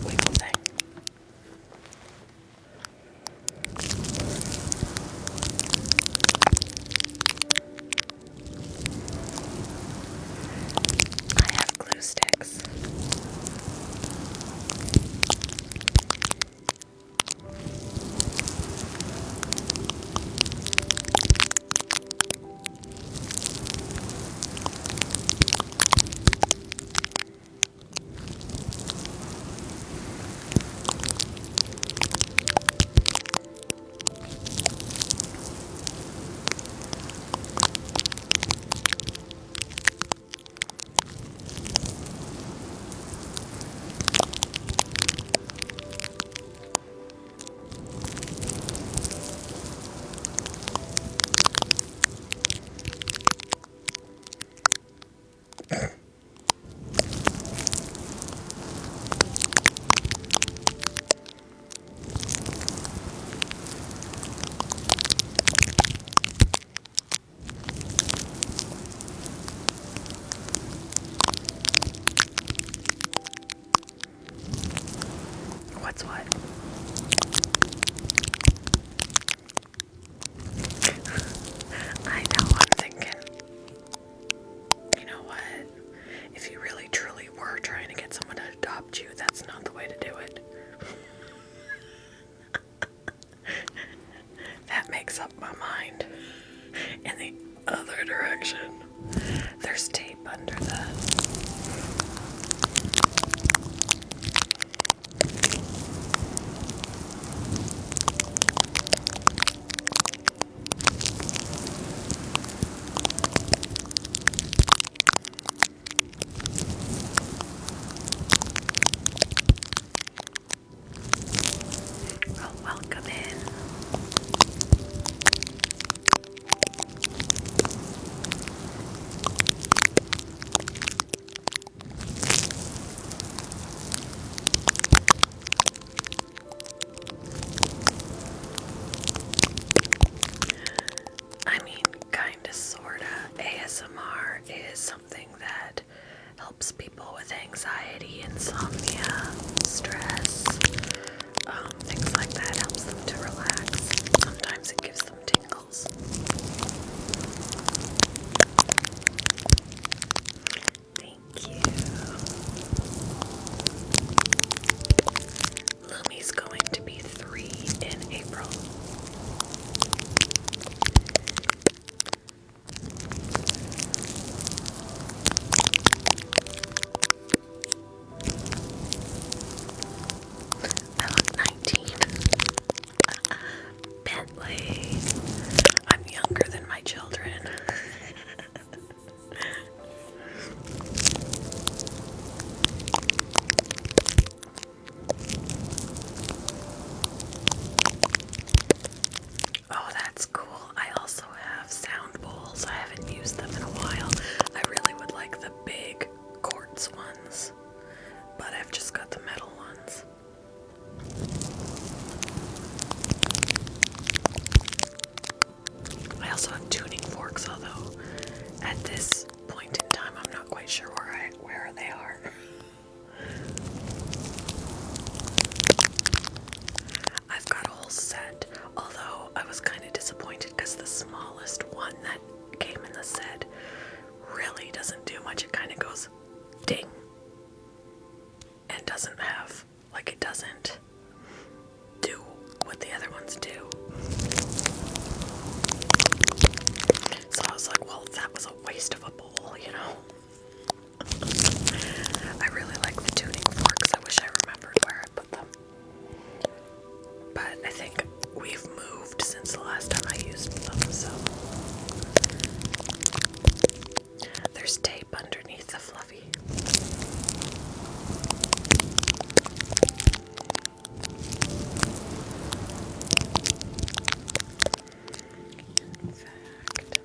wiggle thing. I have glue sticks. What's what? I know, I'm thinking, you know what? If you really truly were trying to get someone to adopt you, that's not the way to do it. That makes up my mind. In the other direction, there's tape under that. Well, welcome in. I mean, kinda, sorta. ASMR is something that helps people with anxiety, insomnia, stress, things like that. Helps them to relax. Sometimes it gives them tingles. Thank you. Lumi's going to be 3 in April. I look 19. Bentley. I'm younger than my children. Oh, that's cool. I also have sound bowls. I haven't used them in a while. I really would like the big quartz ones, but I've just got the metal ones. I also have tuning forks, although at this point in time I'm not quite sure where they are. I've got a whole set, although I was kind of disappointed because the smallest one that came in the set really doesn't do much. It kind of goes ding and doesn't have, like, it doesn't do what the other ones do. So I was like, well, that was a waste of a bowl, you know? I really like the tuning forks. I wish I remembered where I put them. But I think we've moved since the last time I used them, so. There's tape underneath the fluffy. In fact,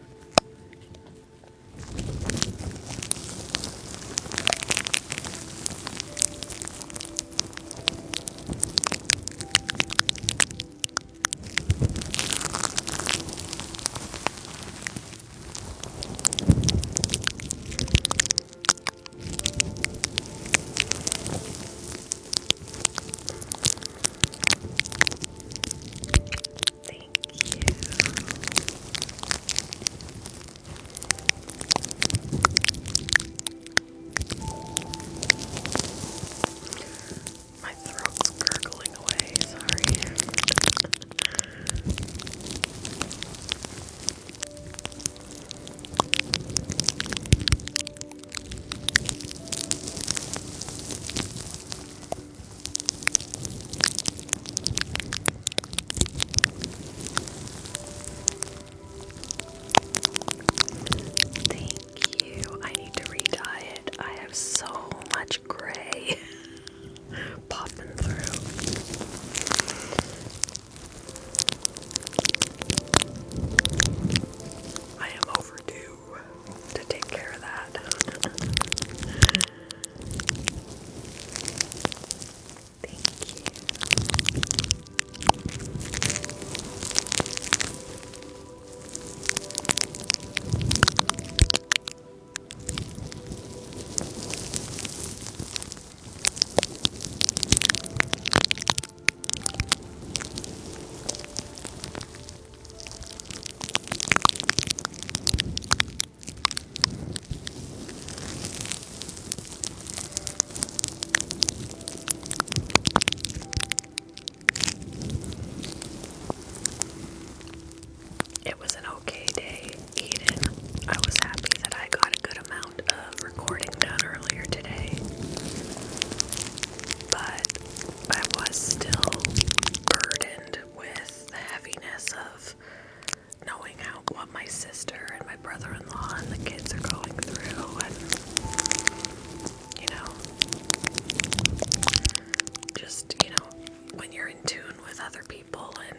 other people, and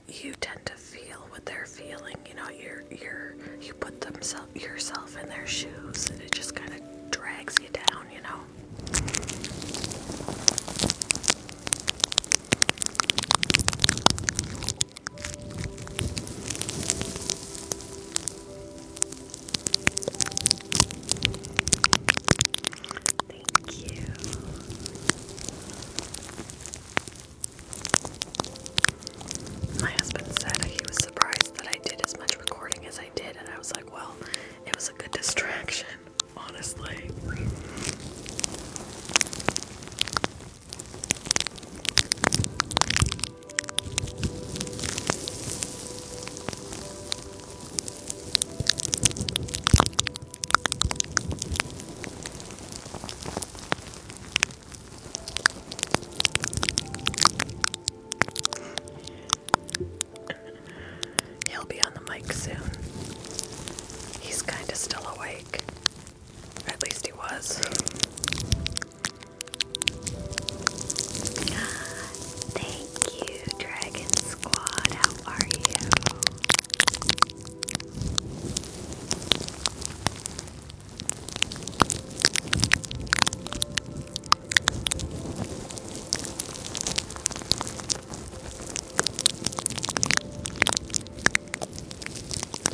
you tend to feel what they're feeling. You know, you put yourself in their shoes, and it just kind of drags you down, you know. Thank you. My husband said he was surprised that I did as much recording as I did, and I was like, well, it was a good distraction, honestly. He'll be on the mic soon. He's kind of still awake. At least he was. Thank you, Dragon Squad. How are you?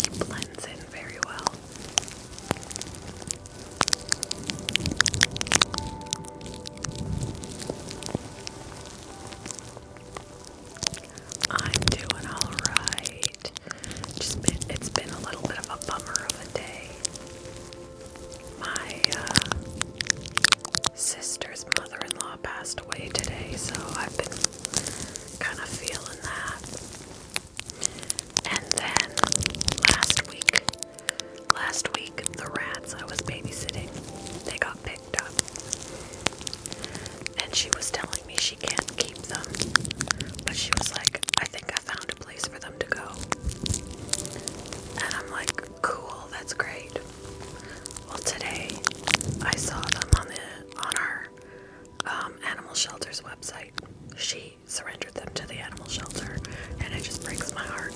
He blends in very well. I'm doing alright. It's been a little bit of a bummer of a day. My sister's mother-in-law passed away today, so I've been kind of feeling that. And then last week, the rats I was babysitting, they got picked up. And she was telling me she can't keep them. But she was like, I think I found a place for them to go. And I'm like, cool, that's great. Well, today I saw them on our animal shelter's website. She surrendered them to the animal shelter, and it just breaks my heart.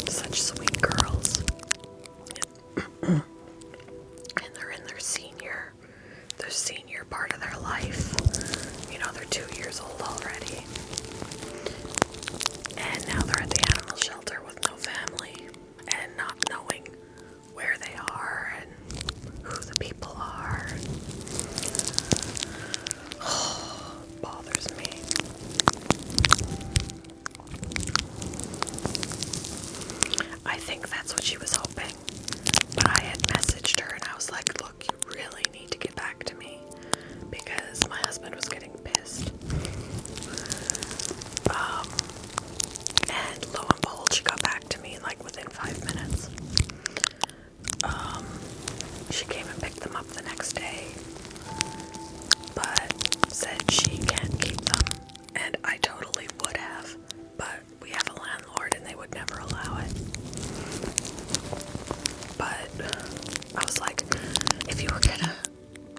Such sweet girls. And they're in their senior part of their life. You know, they're 2 years old already. And now they're at the animal shelter with no family and not knowing where they are and who the people are. Bothers me. I think that's what she was hoping. But I had messaged her and I was like, look, you really need to get back to me, because my husband was getting pissed. And lo and behold, she got back to me like within 5 minutes. She came and picked them up the next day, but said she can't keep them. And I totally would have, but we have a landlord and they would never allow it. But I was like, if you were gonna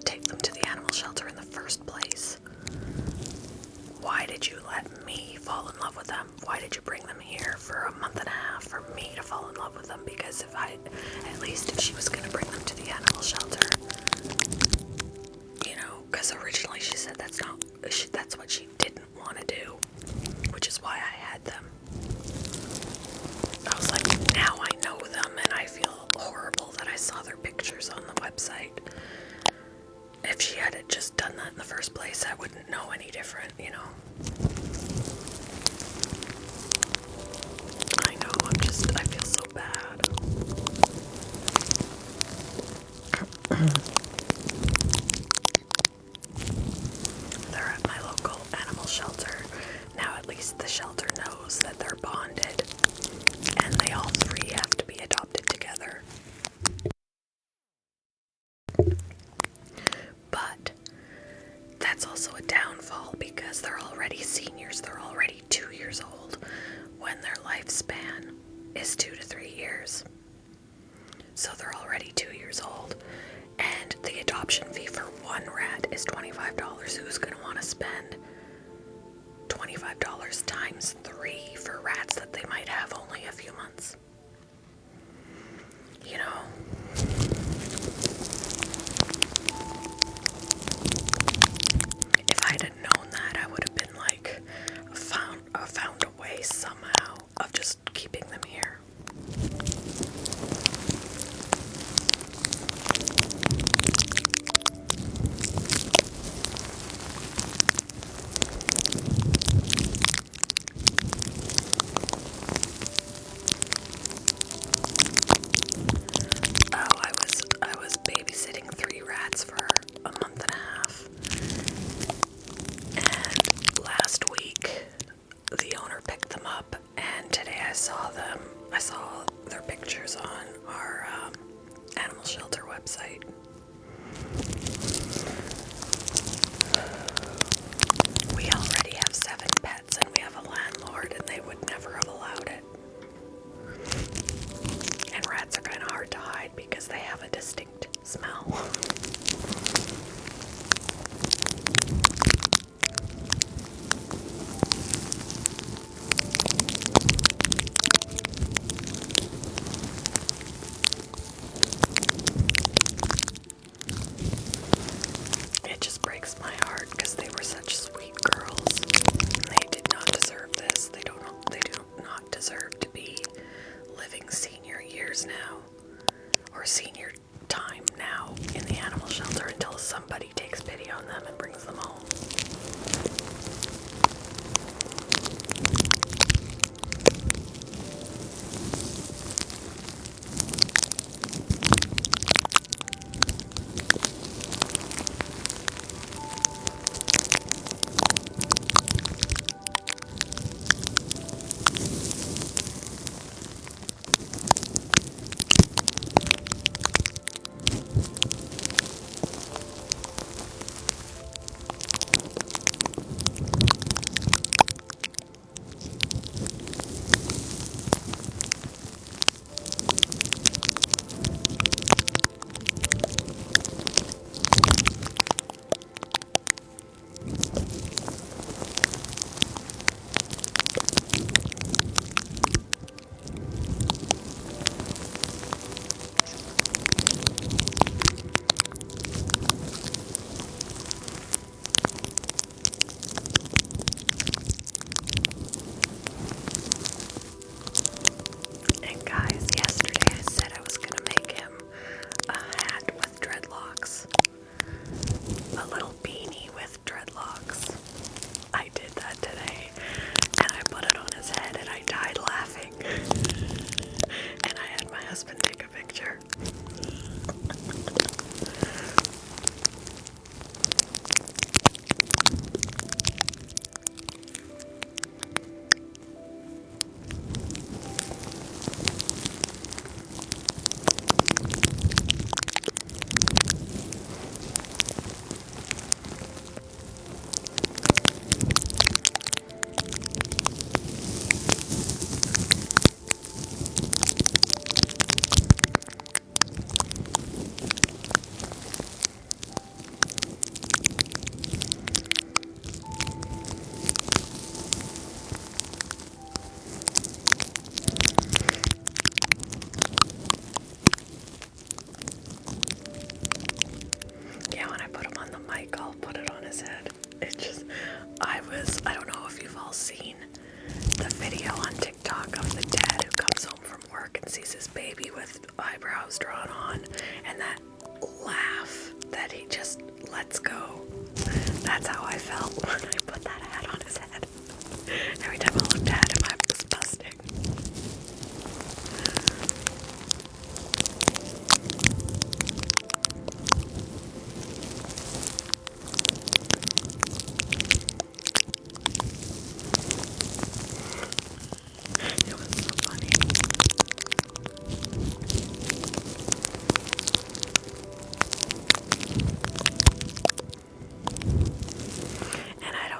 take them to the animal shelter in the first place, why did you let me fall in love with them? Why did you bring them here for a month and a half for me to fall in love with them? Because at least if she was gonna bring them to the animal shelter, you know, because originally she said that's what she didn't want to do, which is why I had them. I was like, now I know them and I feel horrible that I saw their pictures on the website. If she had just done that in the first place, I wouldn't know any different, you know. I know, I feel so bad. They're at my local animal shelter. Now at least the shelter knows that they're bonded, and they all three have to be adopted together. But that's also a downfall because they're already seniors. They're already 2 years old when their lifespan is 2 to 3 years. So they're already 2 years old. And the adoption fee for one rat is $25. Who's going to want to spend $25 times 3 for rats that they might have only a few months. You know, if I had known that, I would have been like, found a way somehow of just keeping them here. I was babysitting 3 rats for a month and a half. And last week the owner picked them up, and today I saw their pictures on our animal shelter website. We already have 7 pets and we have a landlord, and they would never have allowed it. And rats are kind of hard to hide because they have a distinct smell. It just breaks my heart because they were such sweet girls. They did not deserve this. They do not deserve to be living senior years now, or senior time now in the animal shelter until somebody takes pity on them and brings them home. And guys, yesterday I said I was gonna make him a hat with dreadlocks. A little beanie with dreadlocks. I did that today, and I put it on his head, and I died laughing. And I had my husband take a picture. Yeah, when I put him on the mic, I'll put it on his head. I don't know if you've all seen the video on TikTok of the dad who comes home from work and sees his baby with eyebrows drawn on, and that laugh that he just lets go. That's how I felt when I put that hat on his head. Every time I looked at him, I was busting. It was so funny. And I don't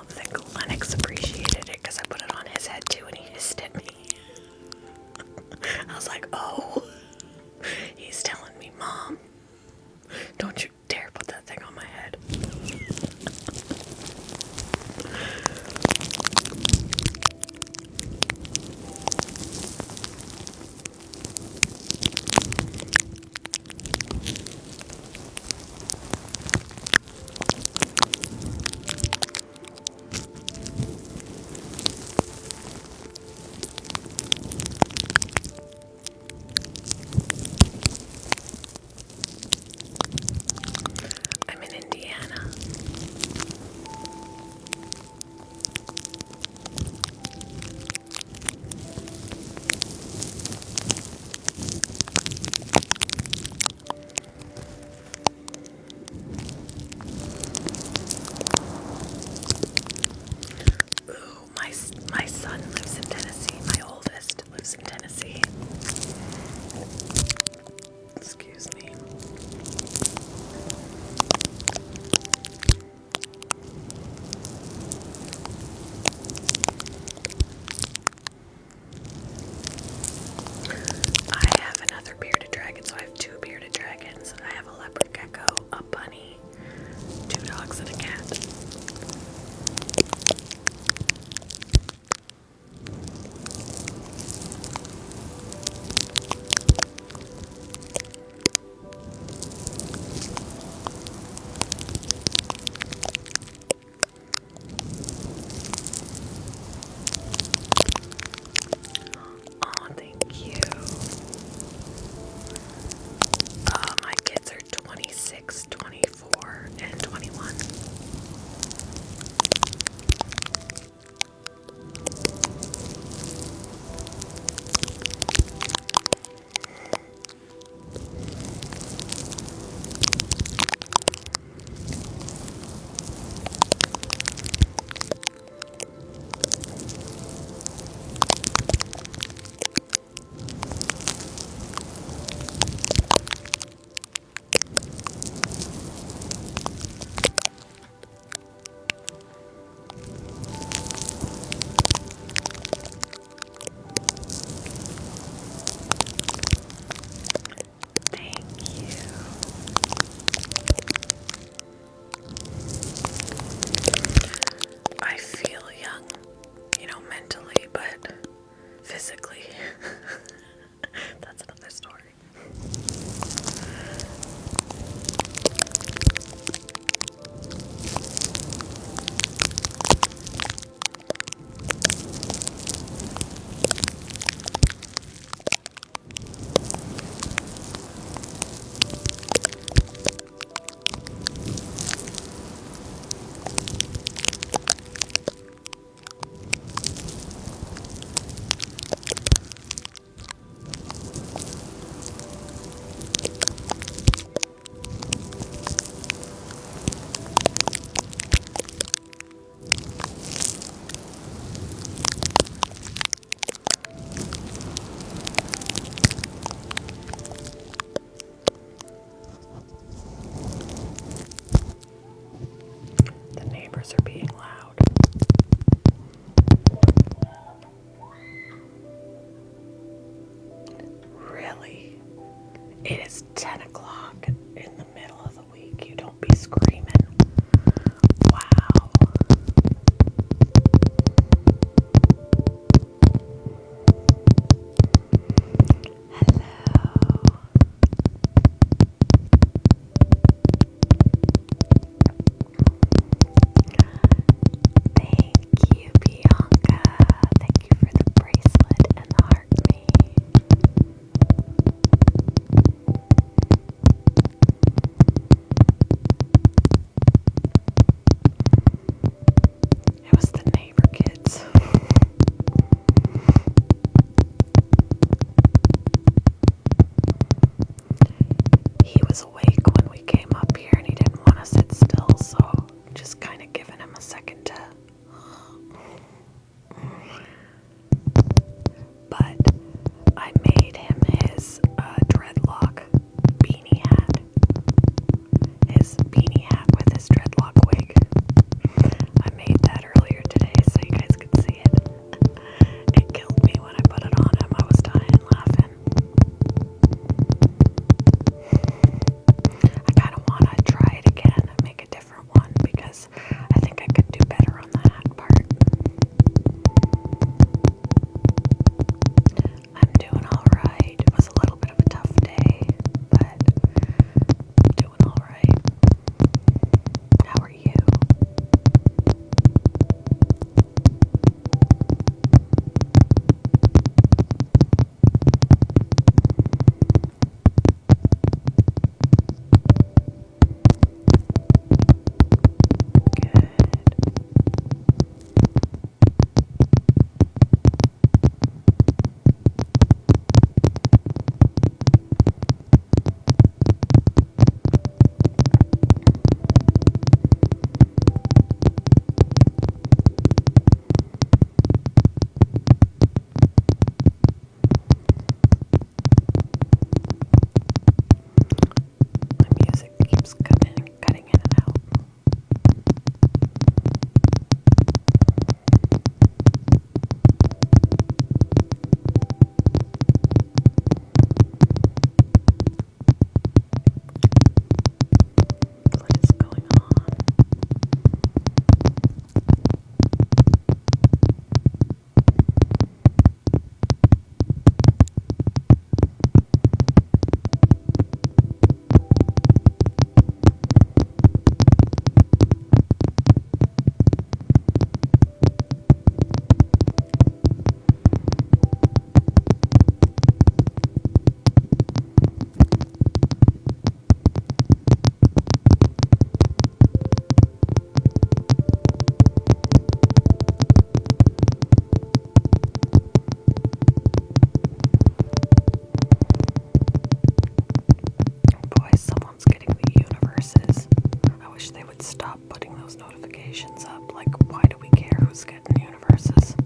ends up. Like, why do we care who's getting universes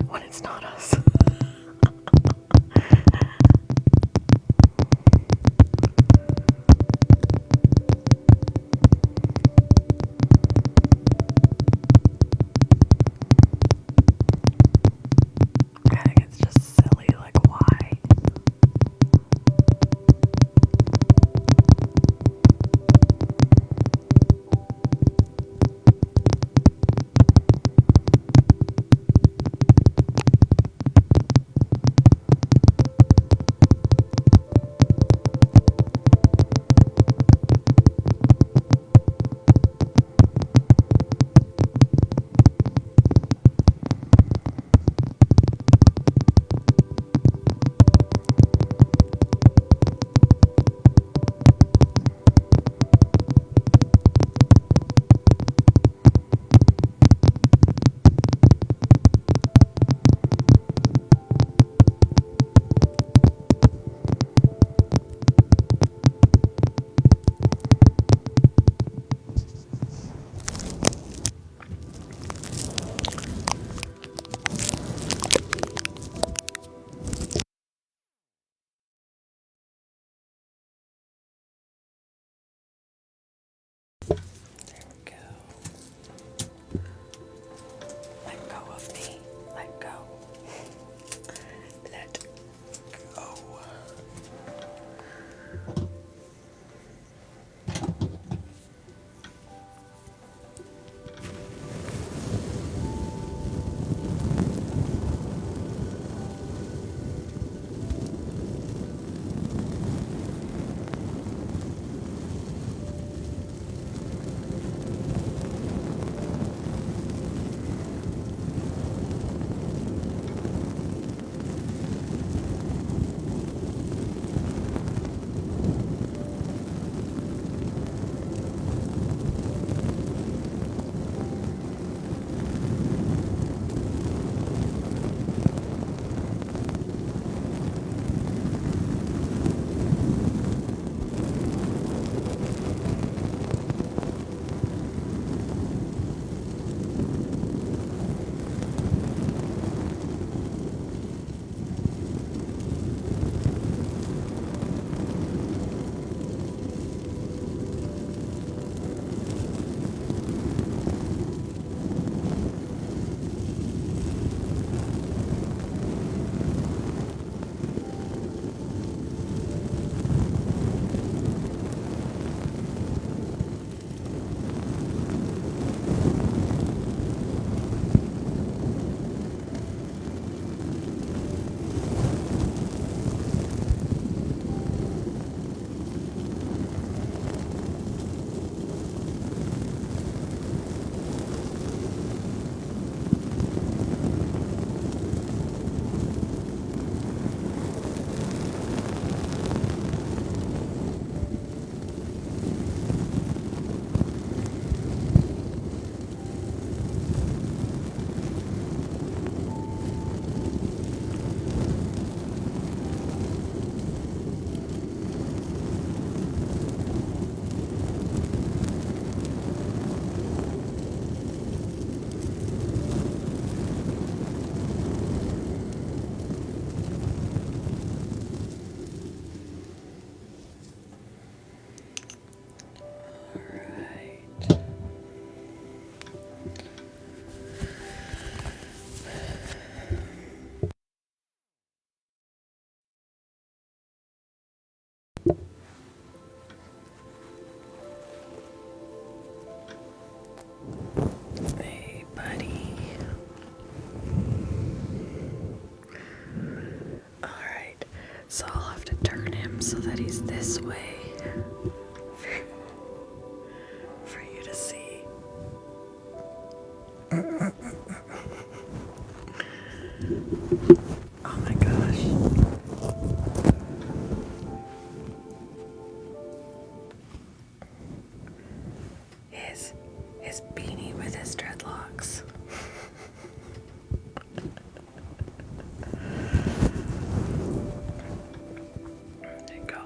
when it's not us? I think it's just silly, like, why? There we go. Let go of me. Let go. Let go. Hey, buddy. Alright, so I'll have to turn him so that he's this way for you to see. Oh my gosh. His beanie with his dreadlocks. There you go.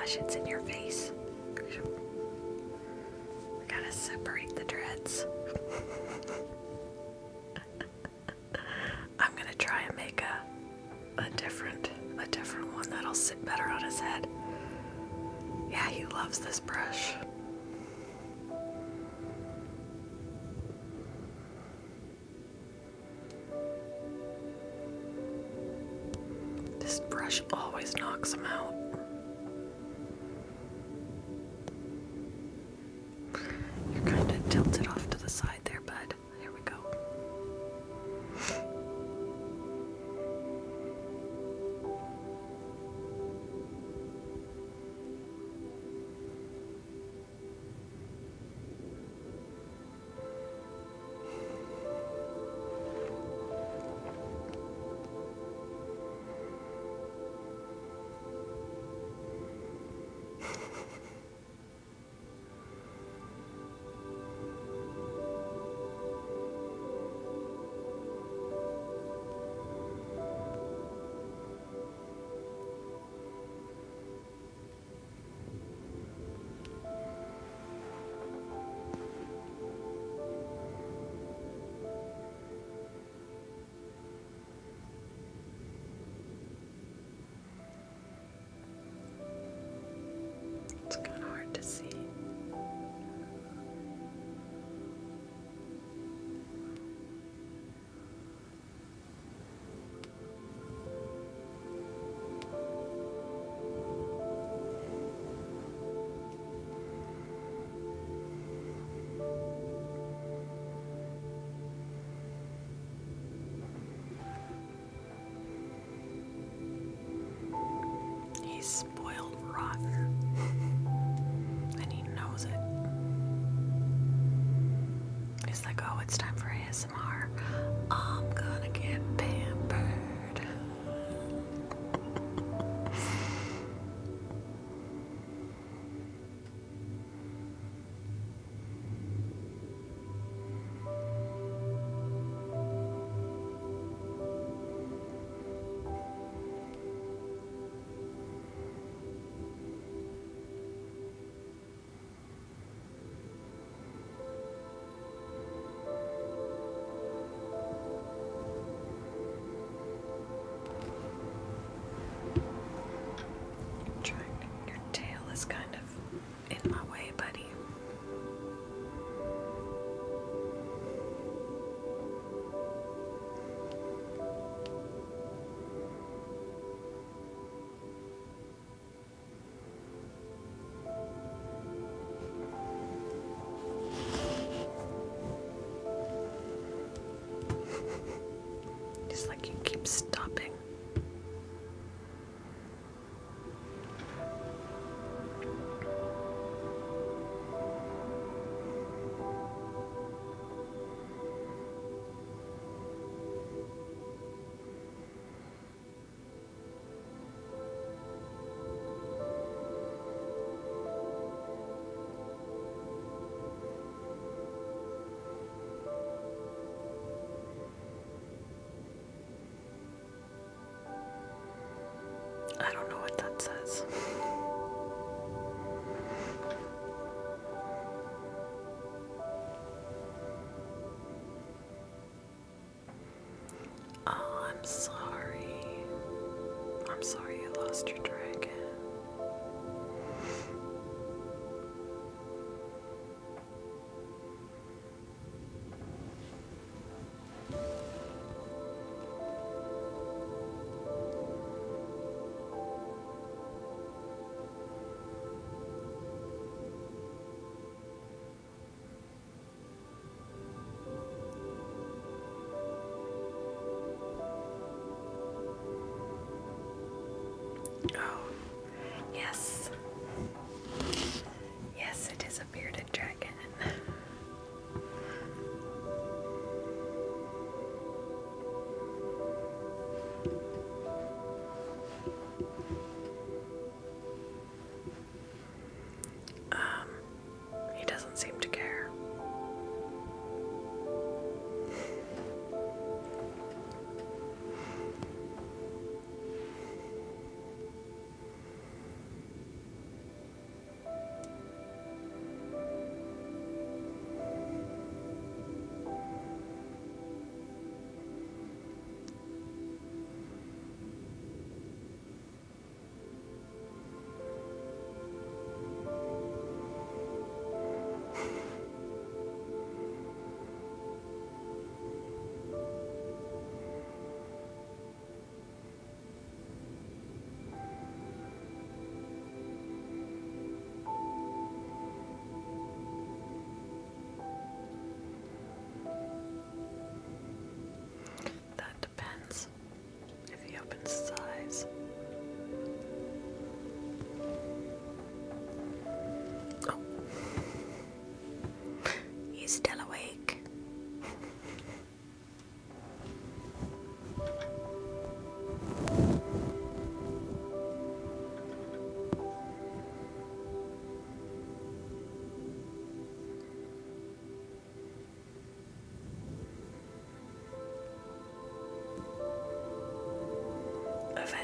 gosh, it's in your face. I gotta separate the dreads. I'm gonna try and make a different one that'll sit better on his head. Yeah, he loves this brush. This brush always knocks him out. You're kind of tilted off to the side there, bud. Here we go. It's kind of hard to see. He's spoiled rotten. And he knows it. He's like, oh, it's time for ASMR. I'm gonna get pampered. Your tail is kind of in my way, buddy. Just like you keep stopping. I don't know what that says. Oh, I'm sorry. I'm sorry you lost your dragon. Oh,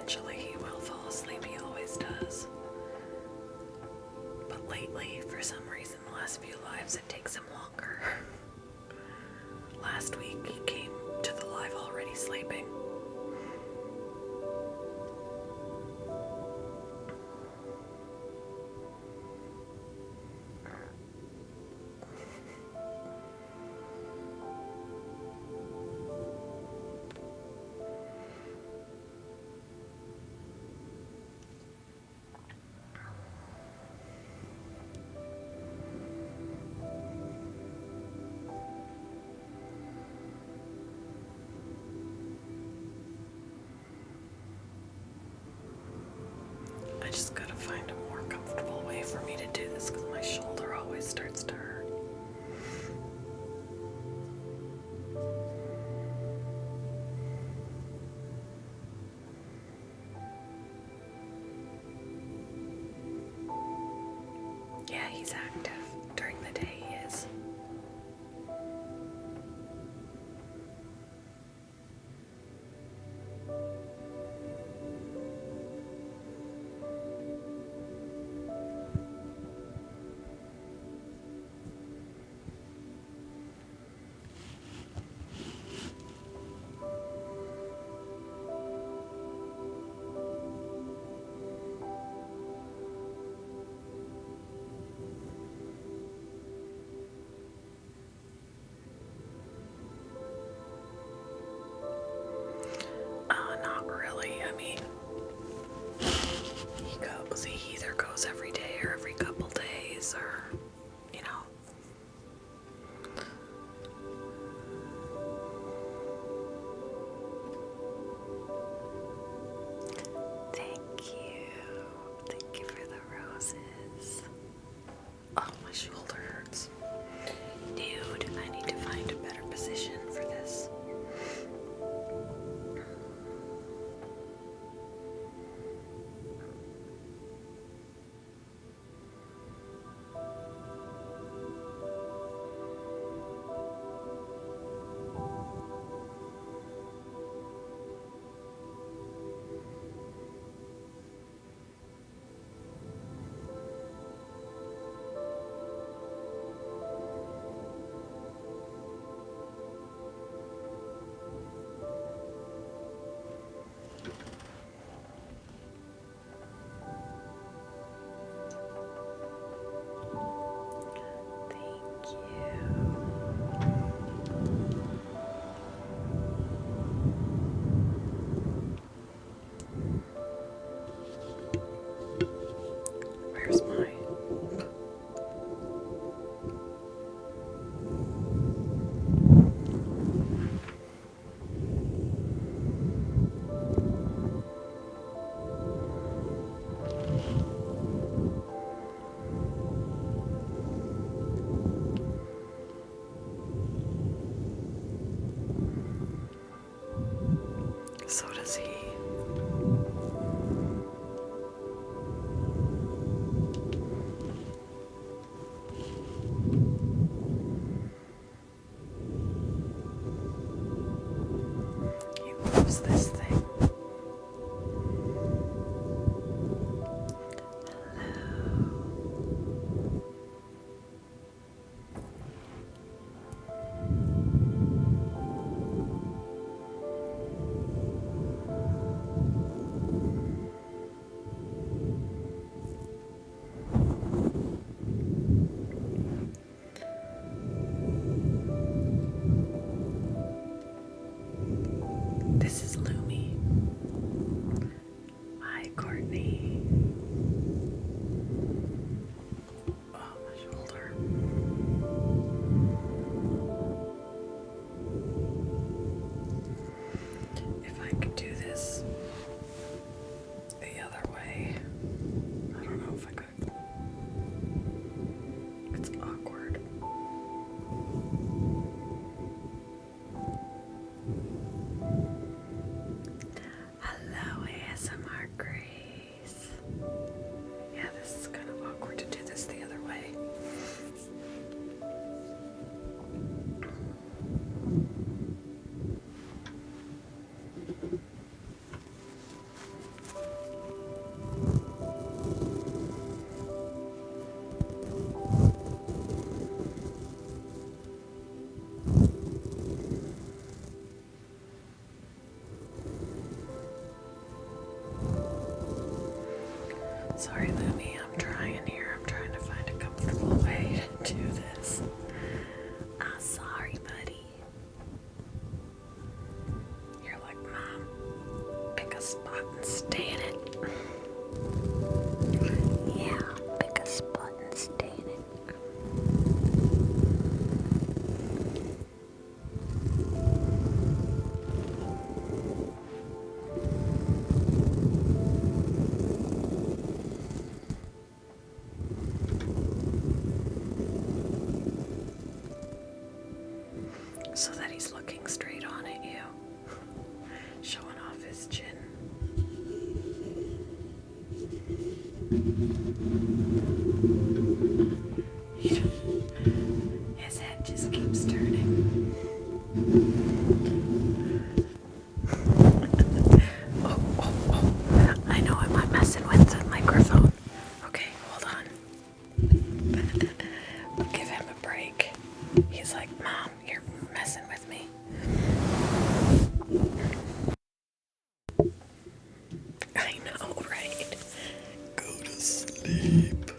Eventually he will fall asleep, he always does. But lately, for some reason, the last few lives, it takes him longer. Last week, he came to the live already sleeping. I just gotta find a more comfortable way for me to do this because my shoulder always starts to hurt. Yeah, he's active. During the day, he is. Not really. I mean, he either goes every day or every couple days, or, you know. Thank you. Thank you for the roses. Oh, my shoulder hurts. Dude, I need to find a better position for this. Thank you. Where's my... So does he. He loves this thing. This is Lumi. so that he's looking straight on at you, showing off his chin. His head just keeps turning. Oh, I know I'm not messing with the microphone. Okay, hold on. I'll give him a break. He's like, Mom, you're messing with me. I know, right? Go to sleep.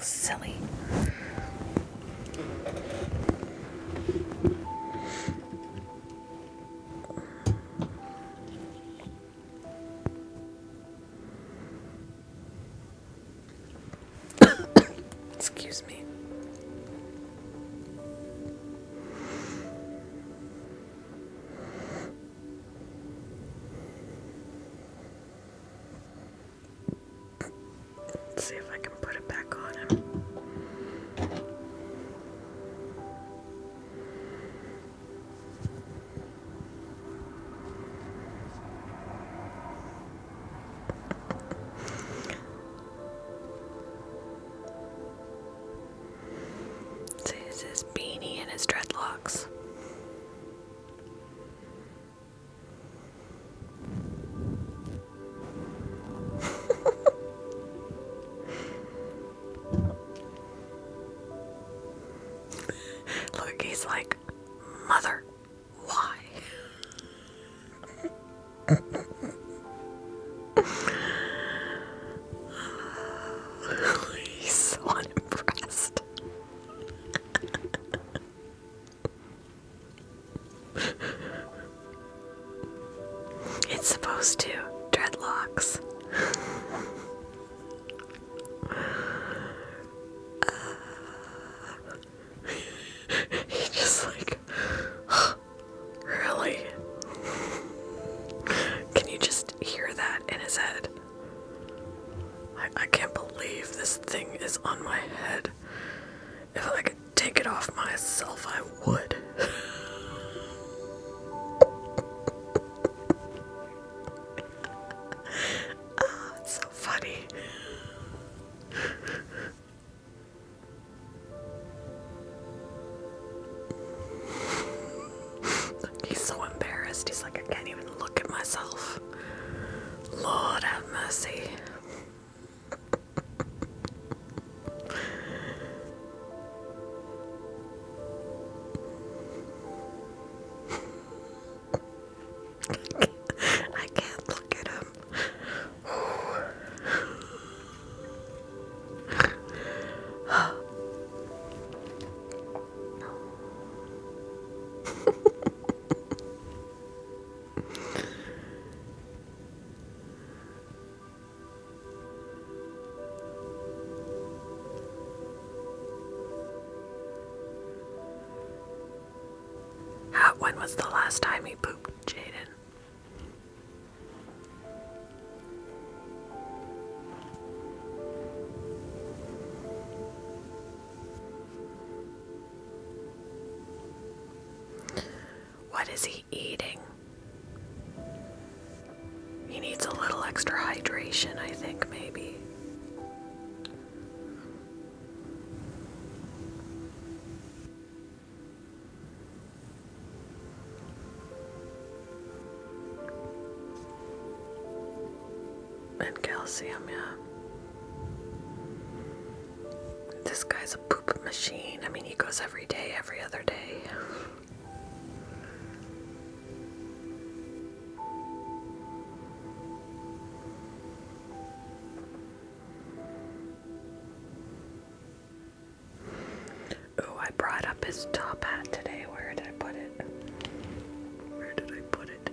silly. Excuse me. Let's see if I can put it back on him. See, it's his beanie and his dreadlocks. Look, he's like, Mother, why? He's so unimpressed. It's supposed to. Dreadlocks. He just like, really? Can you just hear that in his head? I can't believe this thing is on my head. If I could take it off myself, I would. Oh, it's so funny. He's so embarrassed. He's like, I can't even look at myself. Lord have mercy. I can't look at him. When was the last time he pooped, Jaden? What is he eating? He needs a little extra hydration, I think, maybe. And calcium, yeah. This guy's a poop machine. I mean, he goes every day, every other day. Oh, I brought up his top hat today. Where did I put it? Where did I put it?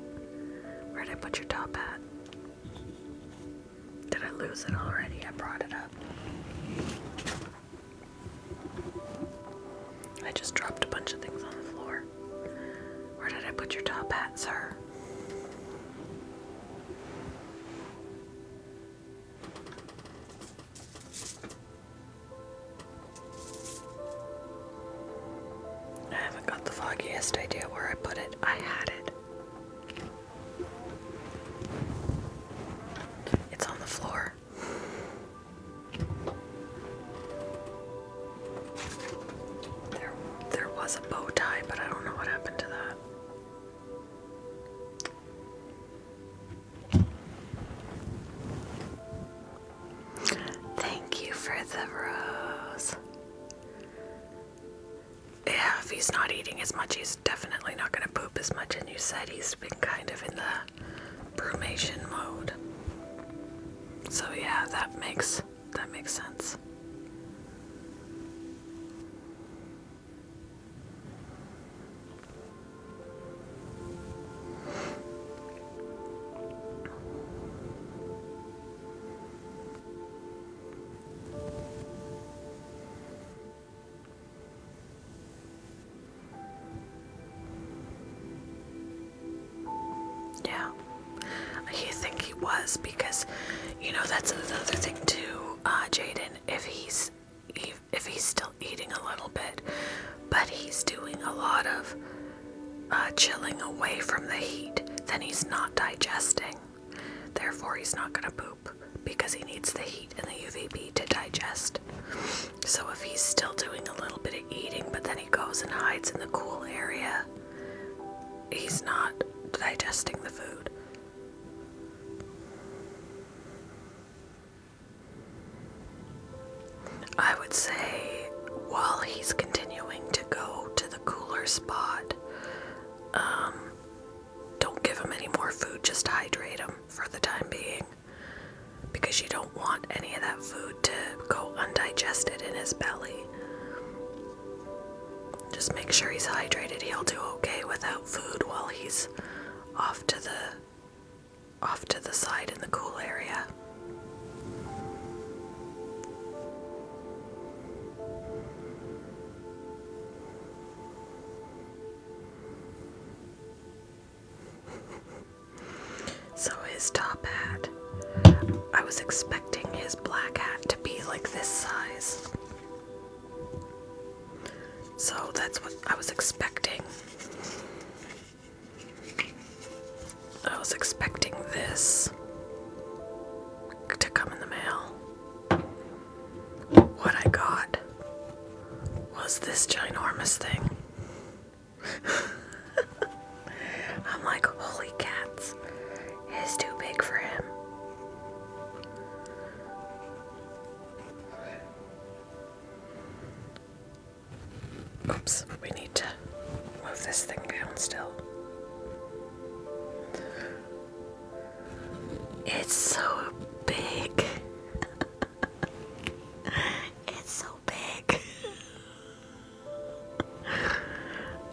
Where did I put your top hat? Did I lose it already? I brought it up. I just dropped a bunch of things on the floor. Where did I put your top hat, sir? I haven't got the foggiest idea where I put it. I had it. It's on the floor. There was a bow tie, but I don't know what happened to that. Thank you for the rose. Yeah, if he's not eating as much, he's definitely not going to poop as much. And you said he's been kind of in the brumation mode. So yeah, that makes sense. was, because, that's another thing too, Jaden. If he's still eating a little bit, but he's doing a lot of chilling away from the heat, then he's not digesting. Therefore, he's not gonna poop because he needs the heat and the UVB to digest. So if he's still doing a little bit of eating, but then he goes and hides in the cool area, he's not digesting the food. I would say while he's continuing to go to the cooler spot, don't give him any more food, just hydrate him for the time being, because you don't want any of that food to go undigested in his belly. Just make sure he's hydrated. He'll do okay without food while he's off to the side in the cool area. So his top hat, I was expecting his black hat to be like this size. So that's what I was expecting. I was expecting this to come in the mail. What I got was this ginormous thing. I'm like, holy cats, it's too big for him. Oops, we need to move this thing down still. It's so big. It's so big.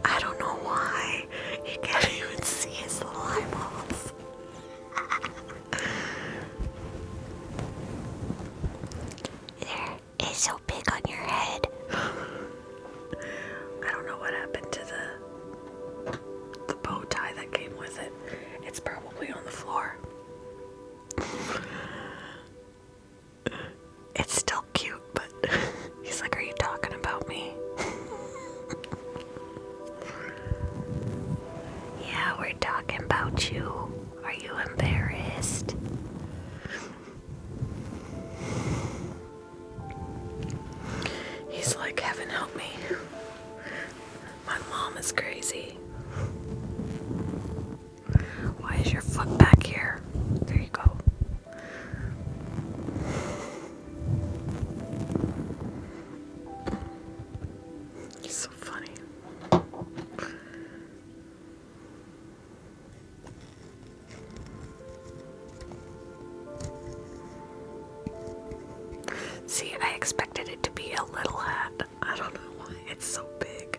I don't know why. You can't even see his little eyeballs. There, it's so big on your head. I don't know what happened to the bow tie that came with it. It's probably on the floor. It's still cute, but he's like, are you talking about me? Yeah, we're talking about you. Are you embarrassed? He's like, heaven help me. My mom is crazy. Why is your foot back here? There you go. He's so funny. See, I expected it to be a little hat. I don't know why it's so big.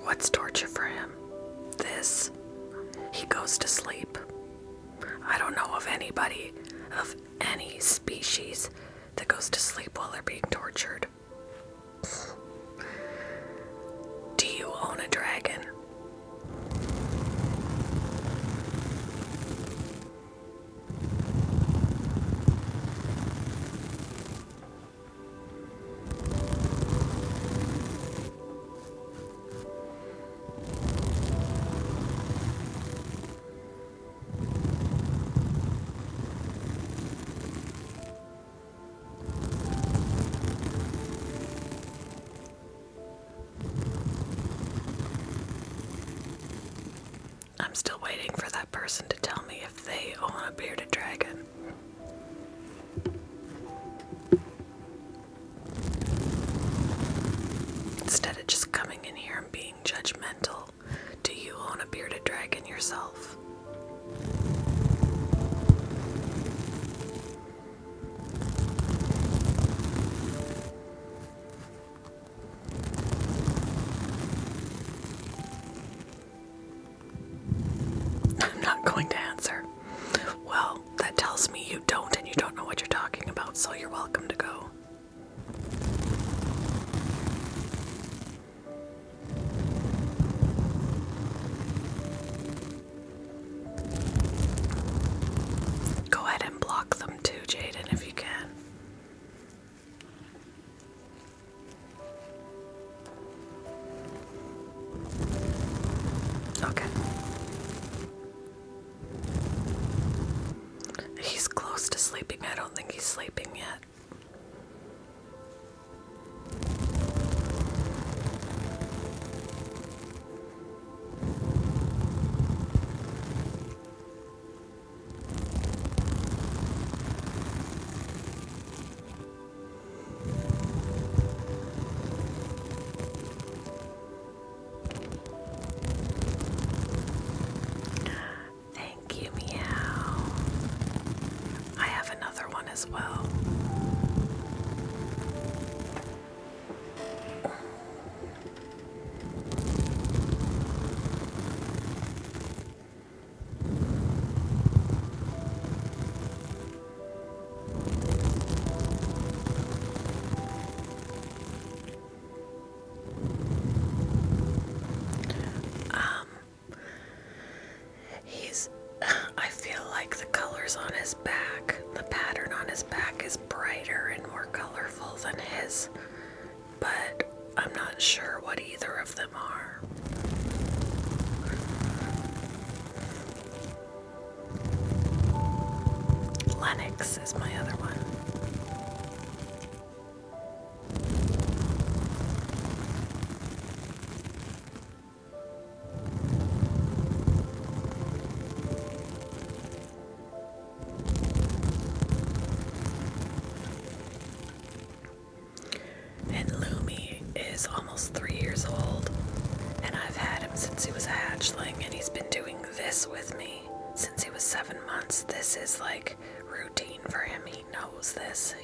What's torture for him? This. He goes to sleep. I don't know of anybody of any species that goes to sleep while they're being tortured. Do you own a dragon? I'm still waiting for that person to tell me if they own a bearded dragon. Instead of just coming in here and being judgmental, do you own a bearded dragon yourself? Okay. He's close to sleeping. I don't think he's sleeping yet. Thank you, Meow. I have another one as well. I feel like the colors on his back, the pattern on his back is brighter and more colorful than his, but I'm not sure what either of them are. Lennox is my other one. And Lumi is almost 3 years old, and I've had him since he was a hatchling, and he's been doing this with me since he was 7 months. This is like routine for him. He knows this.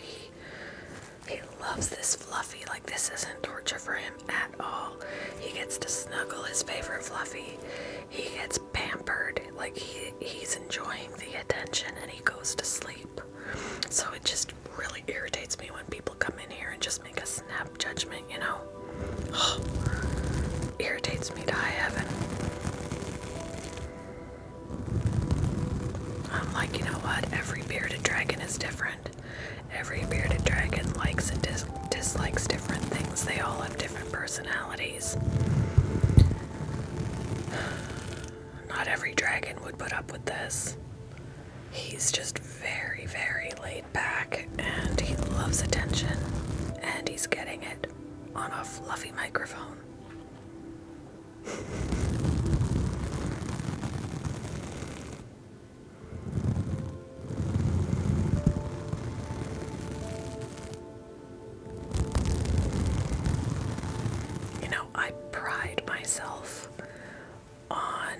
He loves this Fluffy. Like, this isn't torture for him at all. He gets to snuggle his favorite Fluffy. He gets pampered. Like, he's enjoying the attention, and he goes to sleep. So it just really irritates me when people come in here and just make a snap judgment, you know? Oh, irritates me to high heaven. I'm like, you know what? Every bearded dragon is different. Every bearded dragon likes and dislikes different things. They all have different personalities. Not every dragon would put up with this. He's just very, very laid back, and he loves attention, and he's getting it on a fluffy microphone. You know, I pride myself on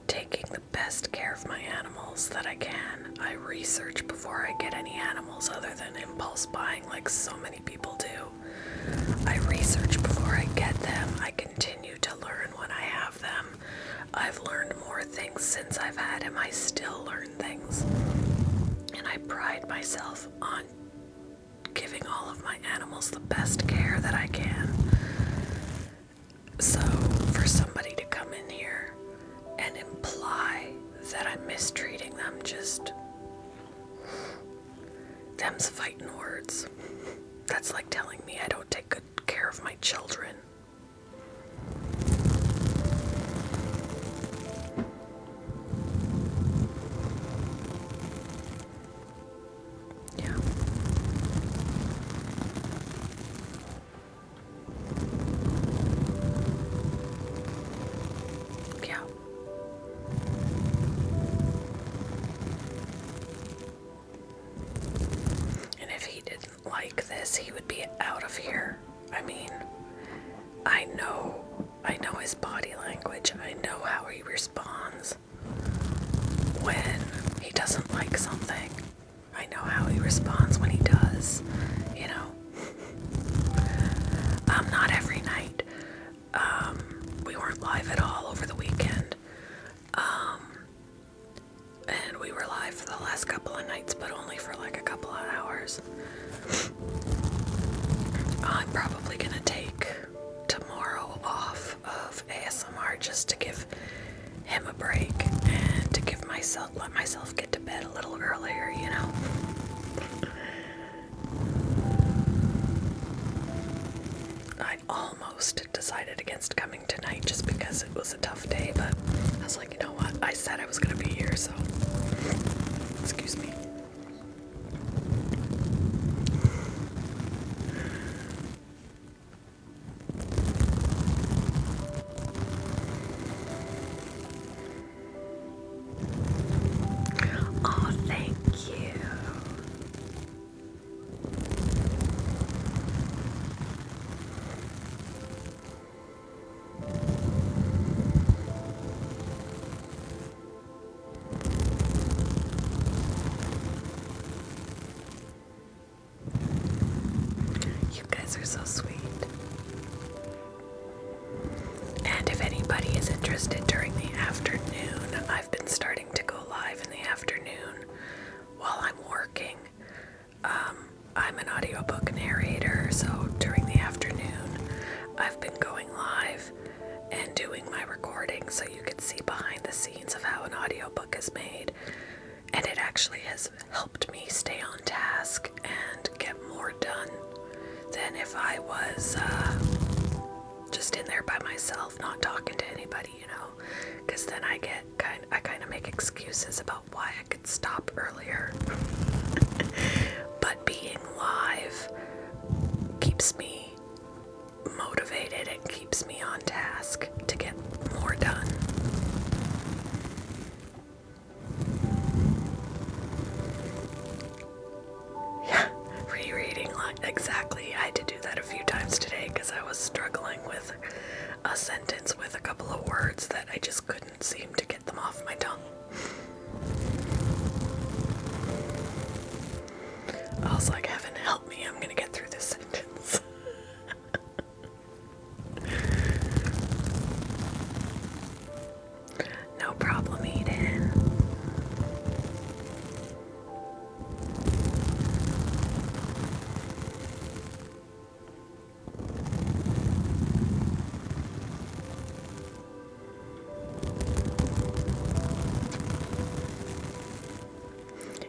taking the best care of my animals that I can. I research before I get any animals other than impulse buying like so many people do. I research before I get them. I continue to learn when I have them. I've learned more things since I've had him. I still learn things. And I pride myself on giving all of my animals the best care that I can. So for somebody to come in here and imply that I'm mistreating them, just them's fighting words. That's like telling me I don't take good care of my children. Yeah. Yeah. And if he didn't like this, he would be out of here. I mean, I know his body language. I know how he responds when he doesn't like something. I know how he responds when he does, you know. Not every night. We weren't live at all over the weekend. And we were live for the last couple of nights, but only for like a couple of hours. I'm probably gonna take tomorrow off of ASMR just to give him a break and to let myself get to bed a little earlier, you know. I almost decided against coming tonight just because it was a tough day, but recording so you could see behind the scenes of how an audiobook is made. And it actually has helped me stay on task and get more done than if I was just in there by myself, not talking to anybody, you know, because then I kind of make excuses about why I could stop earlier. But being live keeps me motivated and keeps me on task to get more done. Yeah, rereading, exactly. I had to do that a few times today because I was struggling with a sentence with a couple of words that I just couldn't seem to get them off my tongue. I was like, heaven help me, I'm gonna get through this sentence. No problem, Eden.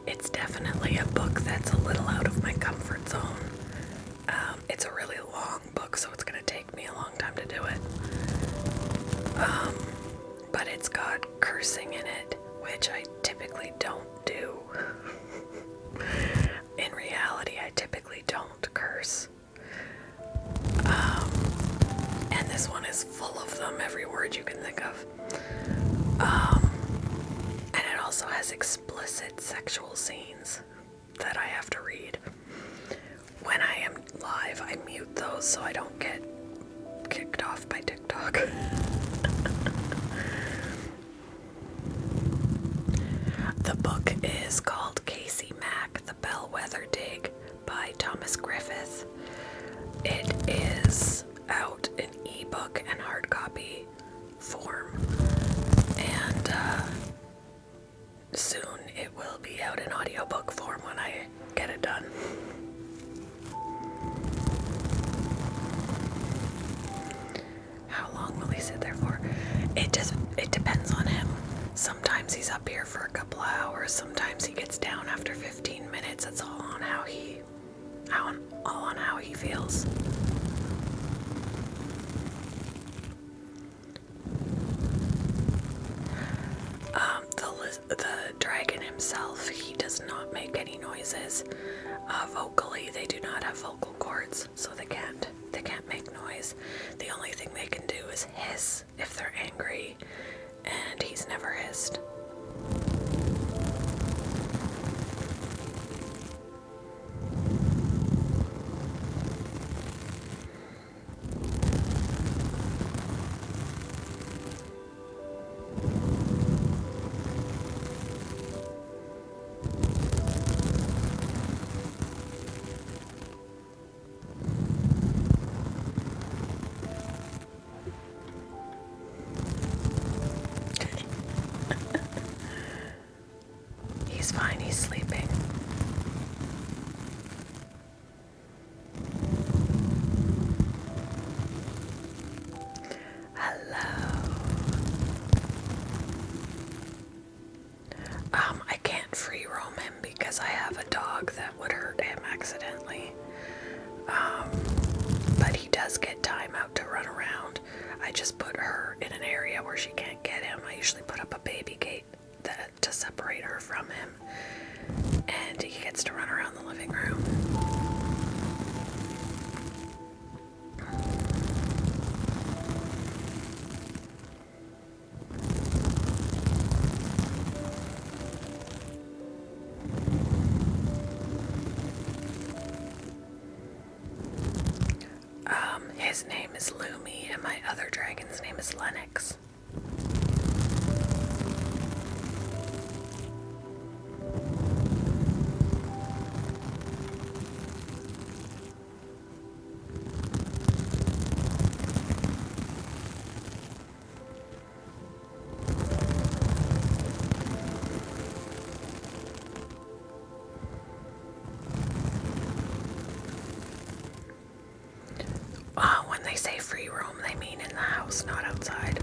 It's definitely a book that's a little out of my comfort zone. It's a really long book, so it's going to take me a long time to do it. But it's got cursing in it, which I typically don't do. In reality, I typically don't curse. And this one is full of them, every word you can think of. And it also has explicit sexual scenes that I have to read. When I am live, I mute those so I don't get kicked off by TikTok. The book is called Casey Mack, The Bellwether Dig by Thomas Griffith. It is out in ebook and hard copy form, and soon it will be out in audiobook form when I get it done. How long will he sit there for? It depends on him. Sometimes he's up here for a couple of hours, sometimes he gets down after 15 minutes. It's all on how he feels. The dragon himself, he does not make any noises vocally. They do not have vocal cords, so they can't make noise. The only thing they can do is hiss if they're angry, and he's never hissed. He's fine, he's sleeping. Hello. I can't free roam him because I have a dog that would hurt him accidentally. But he does get time out to run around. I just put her in an area where she can't get him. I usually put up a baby gate to separate her from him, and he gets to run around the living room. His name is Lumi, and my other dragon's name is Lennox. When they say free roam, they mean in the house, not outside.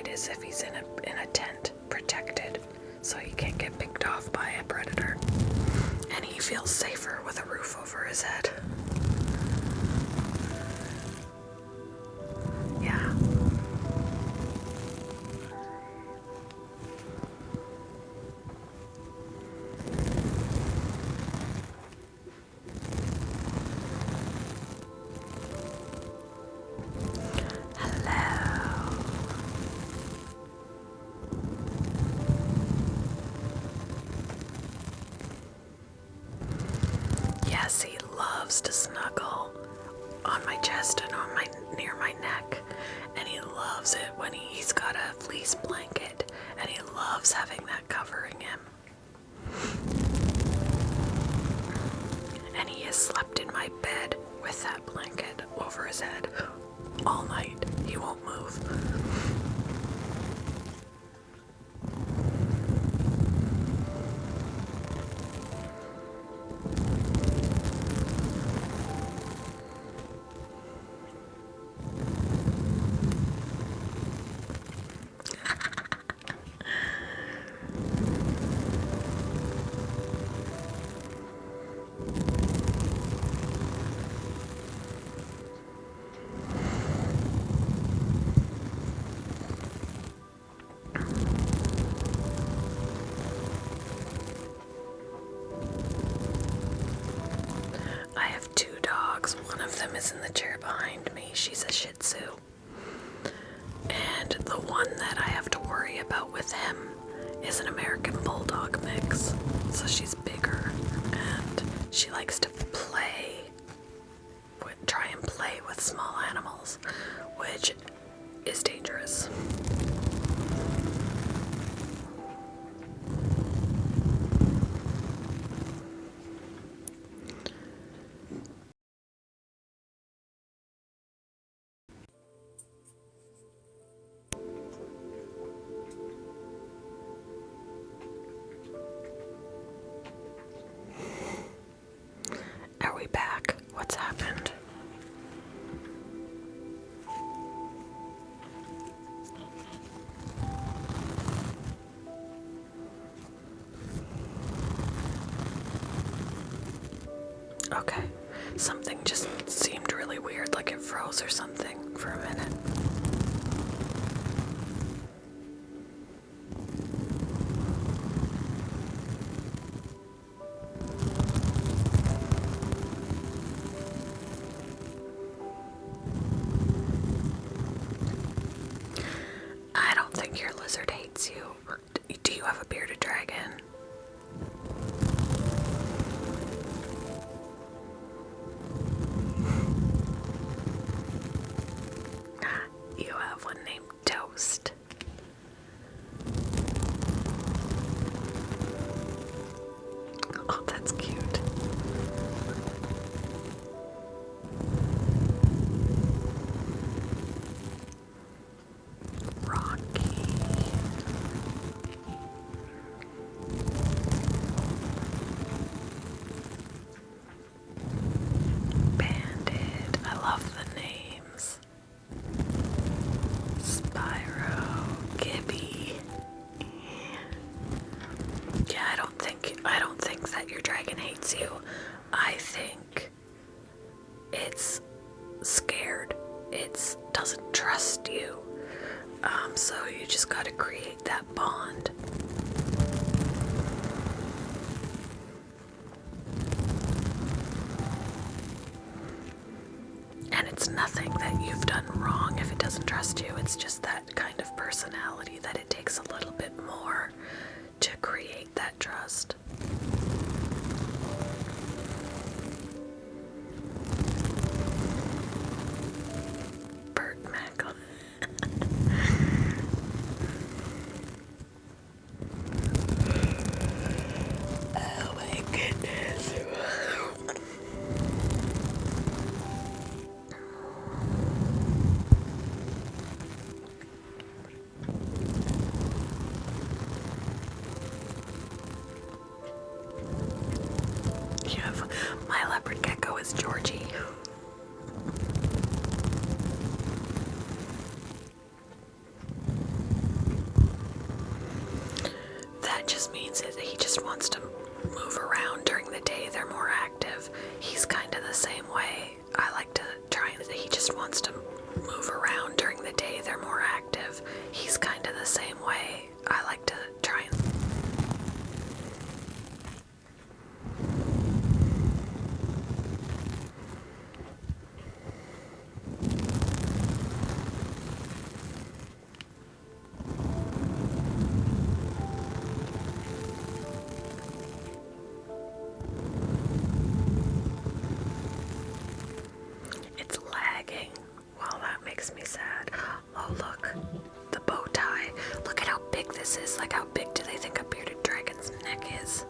side is if he's in a tent, protected, so he can't get picked off by a predator. And he feels safer with a roof over his head. Yeah. Yes, he loves to snuggle on my chest and near my neck, and he loves it when he's got a fleece blanket, and he loves having that covering him. And he has slept in my bed with that blanket over his head all night. He won't move. I have 2 dogs. One of them is in the chair behind me. She's a Shih Tzu. And the one that I have to worry about with him is an American Bulldog mix. So she's bigger, and she likes to try and play with small animals, which is dangerous. Are we back? What's happened? Okay. Something just seemed really weird, like it froze or something for a minute. I don't think your lizard hates you. Do you have a bearded dragon? You have one named Toast. Oh, that's cute. Rocky. Bandit. I love the names. Spyro. Gibby. Yeah, I don't think that your dragon hates you. I think it's scared. It doesn't trust you. So you just gotta create that bond. And it's nothing that you've done wrong if it doesn't trust you. It's just that kind of personality that it takes a little bit more to create that trust. Burt Macklin. Oh my goodness. That just means that he just wants to move around during the day. They're more active. He's kind of the same way. I like to try and he just wants to move around during the day. They're more active. He's kind of the same way. I like to try and it's lagging. Well, that makes me sad. Oh, look. The bow tie. Look at how big this is. Like, how big do they think a bearded dragon's neck is?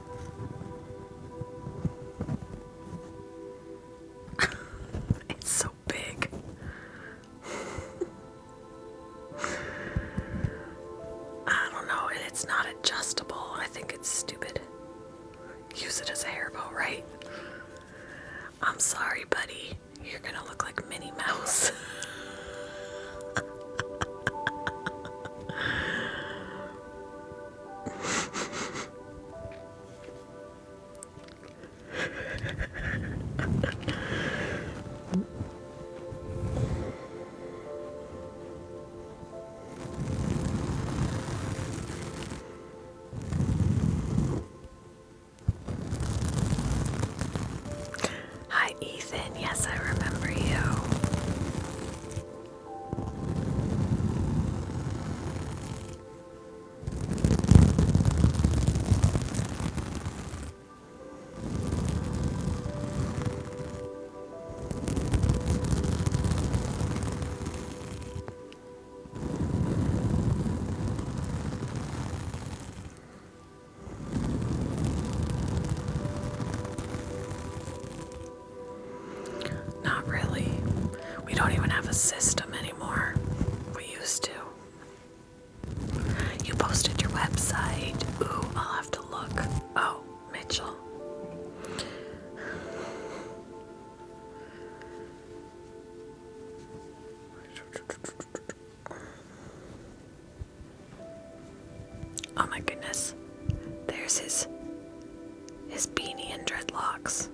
It's so big. I don't know, and it's not adjustable. I think it's stupid. Use it as a hair bow, right? I'm sorry, buddy. You're gonna look like Minnie Mouse. Hi, Ethan. Yes, I remember you. Not really. We don't even have a system anymore. We used to. You posted your website. Ooh, I'll have to look. Oh, Mitchell. Oh my goodness. There's his beanie and dreadlocks.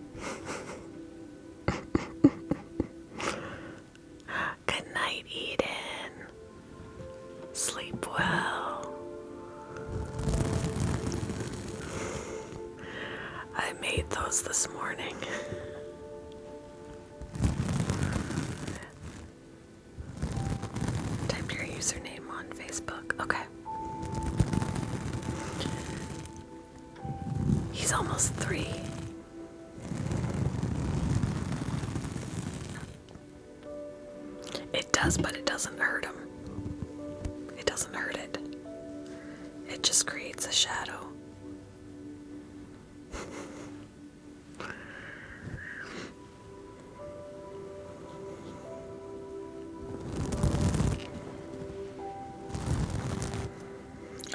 Good night, Eden. Sleep well. I made those this morning. Type your username on Facebook. Okay. He's almost 3. It does, but it doesn't hurt him. It doesn't hurt it. It just creates a shadow.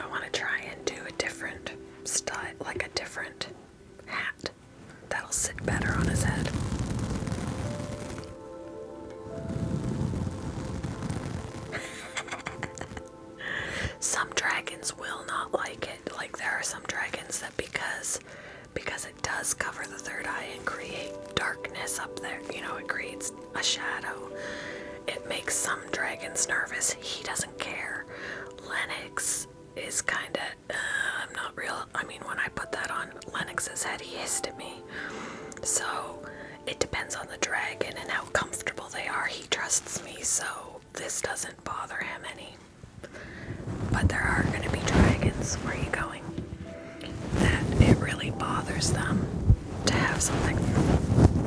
I want to try and do a different style, like a different hat. That'll sit better on his head. Some dragons will not like it. Like, there are some dragons that because it does cover the third eye and create darkness up there, you know, it creates a shadow. It makes some dragons nervous. He doesn't care. Lennox is kind of, I'm not real. I mean, when I put that on Lennox's head, he hissed at me. So it depends on the dragon and how comfortable they are. He trusts me, so this doesn't bother him any. But there are going to be dragons, where are you going, that it really bothers them to have something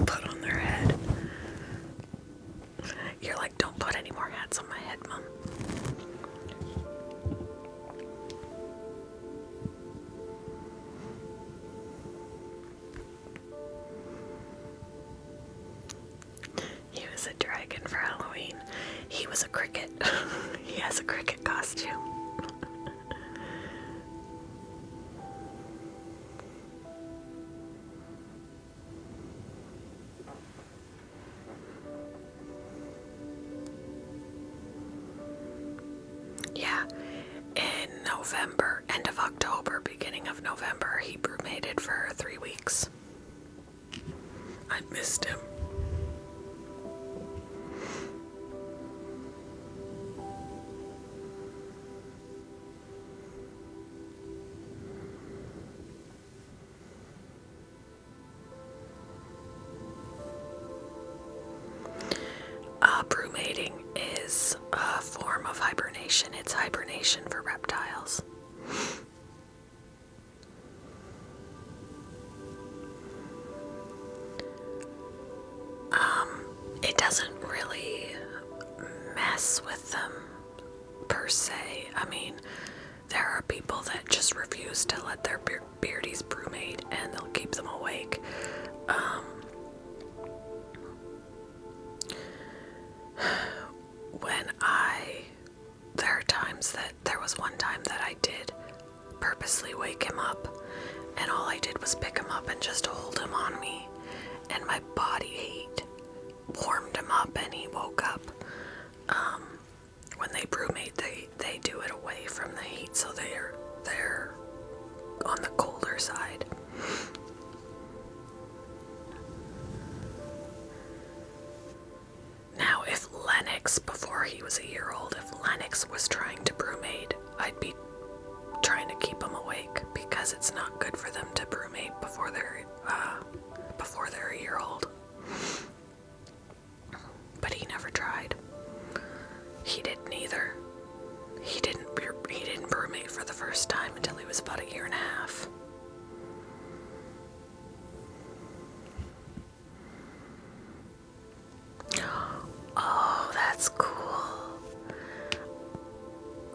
put on their head. You're like, don't put any more hats on my head, Mom. He was a dragon for Halloween. He was a cricket. He has a cricket costume. Yeah, in November, end of October, beginning of November. He brewmated for 3 weeks. I missed him. Brewmating is a form of hibernation. It's hibernation for reptiles. It doesn't really mess with them per se. I mean, there are people that just refuse to let their beardies brewmate and they'll keep them awake. There was one time that I did purposely wake him up, and all I did was pick him up and just hold him on me, and my body heat warmed him up and he woke up. When they brewmate, they do it away from the heat, so they're on the colder side. Now, if Lennox, before he was a year old, if Lennox was trying to brewmate, I'd be trying to keep him awake because it's not good for them to brewmate before they're a year old. But he never tried. He didn't either. He didn't brewmate for the first time until he was about a year and a half. Oh, that's cool.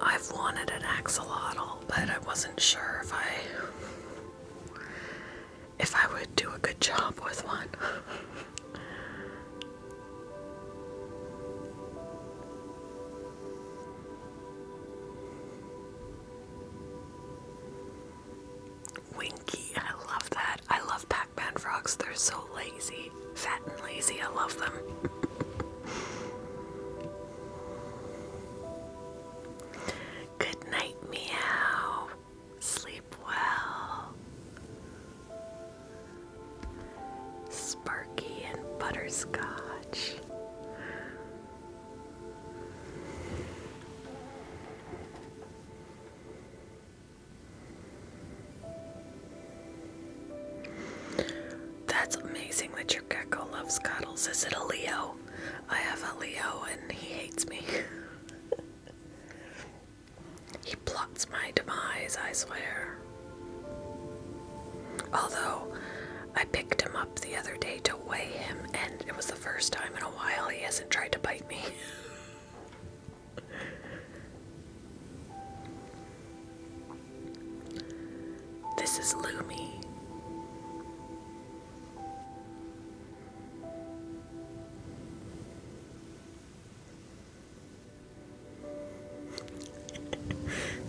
I've wanted an axolotl, but I wasn't sure if I would do a good job with one. Winky, I love that. I love Pac-Man frogs. They're so lazy. Fat and lazy. I love them. Good night, meow. Sleep well. Sparky and Butterscotch. That's amazing that your gecko loves cuddles. Is it a Leo? I have a Leo and he hates me. He plots my demise, I swear. Although, I picked him up the other day to weigh him, and it was the first time in a while he hasn't tried to bite me. This is Lumi.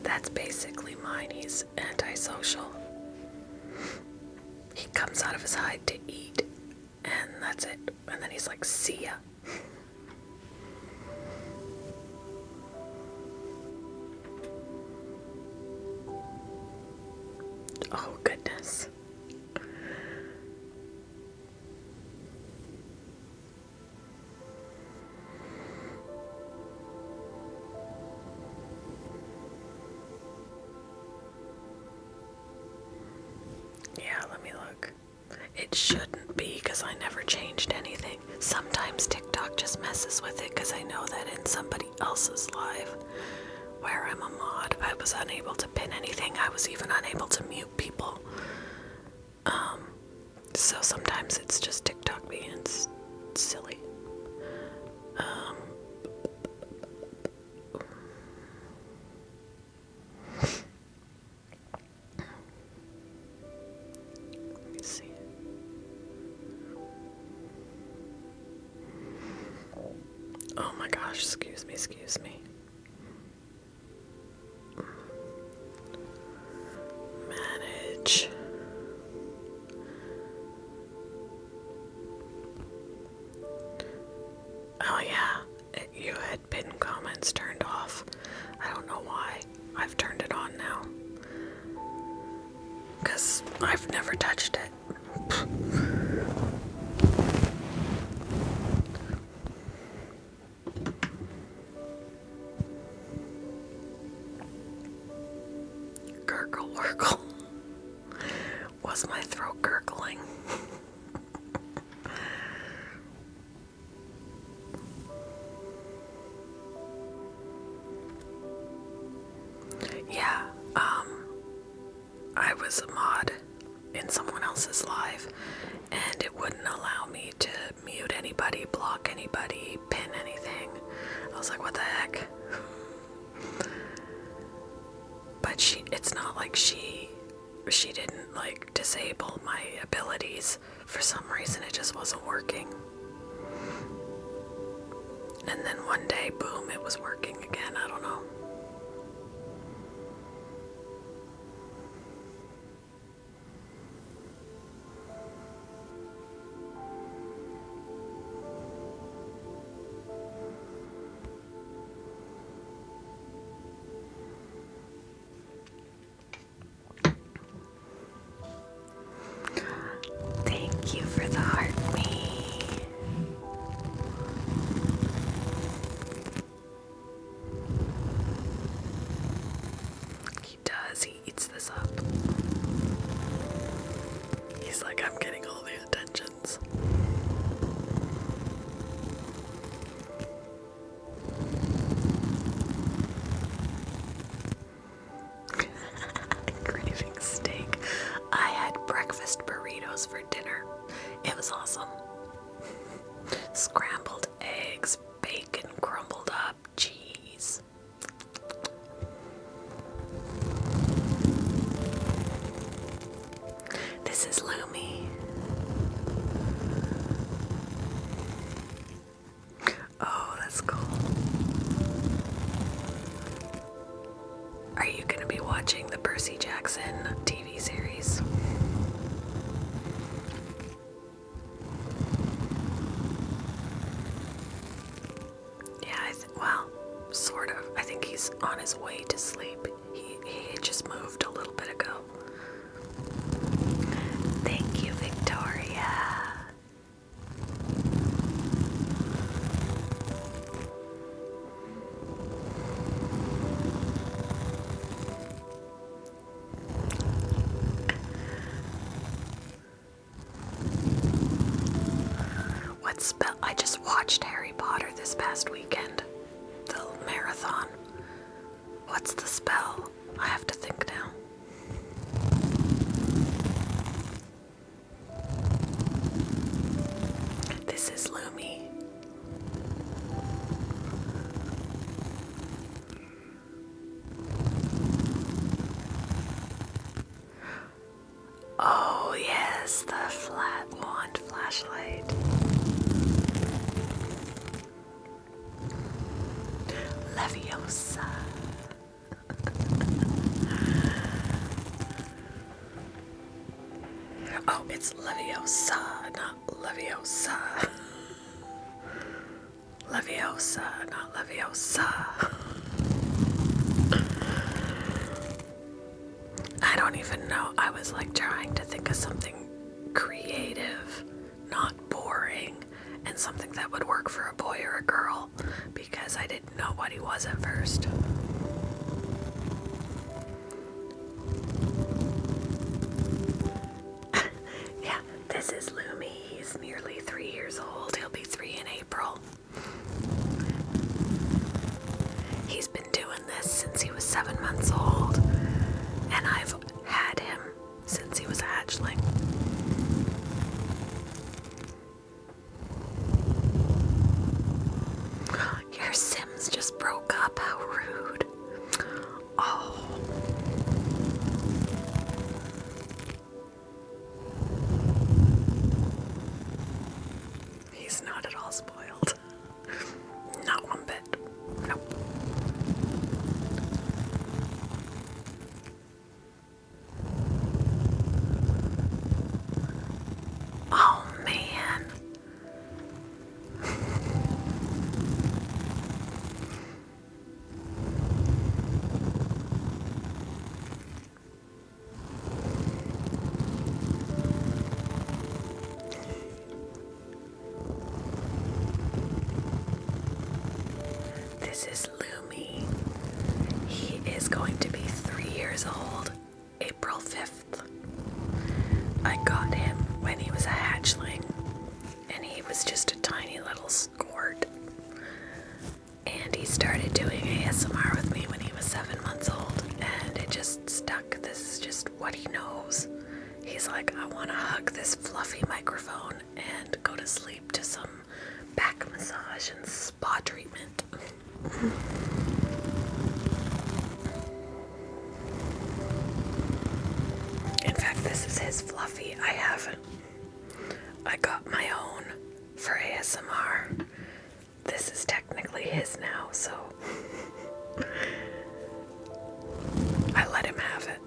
That's basically mine. He's antisocial. He comes out of his hide to eat, and that's it. And then he's like, see ya. Oh, goodness. Yeah, let me look. It shouldn't be because I never changed anything. Sometimes TikTok just messes with it because I know that in somebody else's live where I'm a mod, I was unable to pin anything. I was even unable to mute people. So sometimes it's just TikTok being silly. Let me see. Oh my gosh, excuse me. Manage. Oh yeah, you had pinned comments turned off. I don't know why. I've turned it on now. I've never touched it. Gurgle Wurgle. Was my throat gurgling? Yeah, I was a mod in someone else's live, and it wouldn't allow me to mute anybody, block anybody, pin anything. I was like, what the heck? But it's not like she didn't like disable my abilities. For some reason it just wasn't working. And then one day, boom, it was working again. I don't know. Thank you for the heart me. He does, he eats this up. He's like, I'm getting all the attentions. Craving steak. I had breakfast burritos for dinner. It was awesome. Scrambled eggs, bacon crumbled up, cheese. This is Lumi. Oh, that's cool. Are you going to be watching the Percy Jackson TV series? Yeah, well, sort of. I think he's on his way to sleep. He just moved a little bit ago. Thank you, Victoria. What spell? I just watched Harry Potter this past weekend. The marathon. What's the spell? I have to think now. This is Lumi. Oh yes, the flat wand flashlight. Leviosa. Oh, it's Leviosa, not Leviosa. Leviosa, not Leviosa. I don't even know. I was like trying to think of something creative, not boring, and something that would work for a boy or a girl, because I didn't know what he was at first. Yeah, this is Lumi. He's nearly 3 years old. He'll be 3 in April. He's been doing this since he was 7 months old, and I've had him since he was a hatchling. Your Sims just broke up. How rude. I got him when he was a hatchling, and he was just a tiny little squirt. And he started doing ASMR with me when he was 7 months old, and it just stuck. This is just what he knows. He's like, I want to hug this fluffy microphone and go to sleep to some back massage and spa treatment. In fact, this is his fluffy. I got my own for ASMR. This is technically his now, so I let him have it.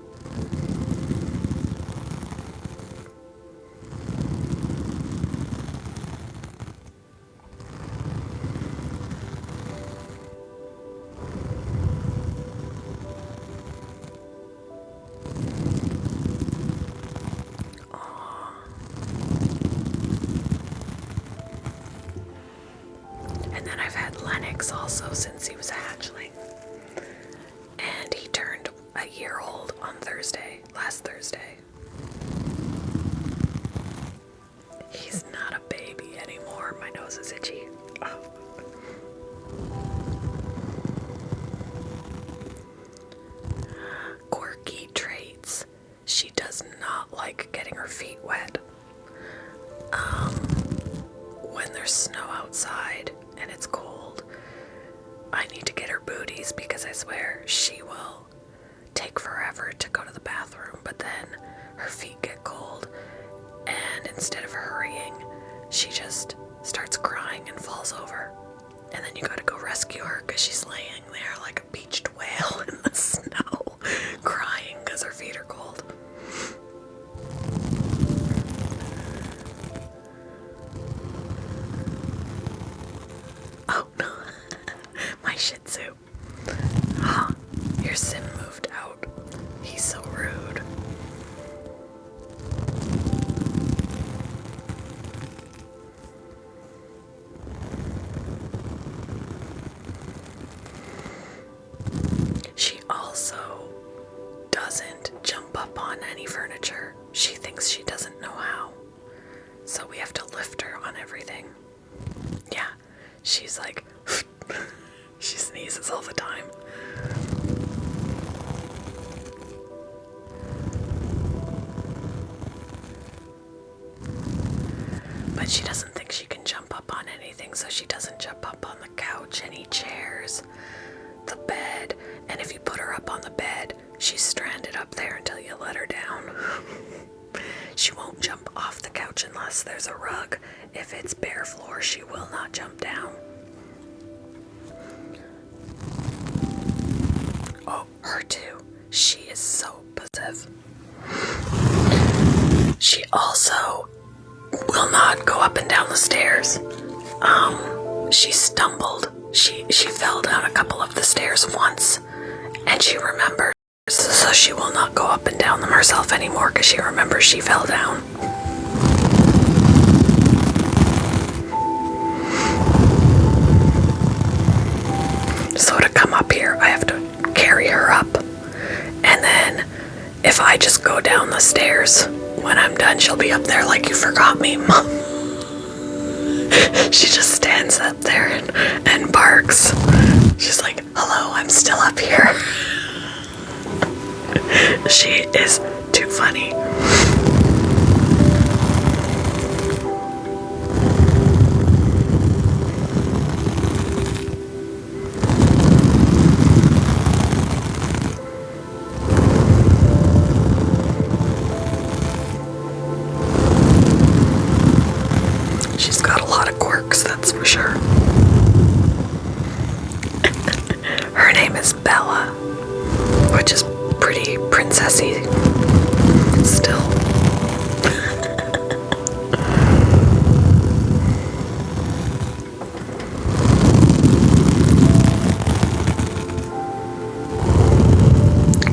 And then I've had Lennox also since he was a hatchling. And he turned a year old on last Thursday. He's not a baby anymore. My nose is itchy. Oh. Quirky traits. She does not like getting her feet wet. When there's snow outside and it's cold, I need to get her booties because I swear she will take forever to go to the bathroom, but then her feet get cold, and instead of hurrying, she just starts crying and falls over. And then you gotta go rescue her because she's laying there like a beached whale in the snow, crying because her feet are cold. Oh no, my Shih Tzu. Oh, your Sim moved out. He's so rude. She also doesn't jump up on any furniture. She thinks she doesn't know how. So we have to lift her on everything. Yeah, she's like, she sneezes all the time. But she doesn't think she can jump up on anything, so she doesn't jump up on the couch, any chairs, the bed, and if you put her up on the bed, she's stranded up there until you let her down. She won't jump off the couch unless there's a rug. If it's bare floor, she will not jump down. Oh, her too. She is so possessive. She also will not go up and down the stairs. She stumbled. She fell down a couple of the stairs once, and she remembers, so she will not go up and down them herself anymore because she remembers she fell down. So to come up here, I have to carry her up, and then if I just go down the stairs, when I'm done, she'll be up there like, you forgot me, Mom. She just stands up there and barks. She's like, hello, I'm still up here. She is too funny. She's got a lot of quirks, that's for sure. Her name is Bella, which is pretty princessy still.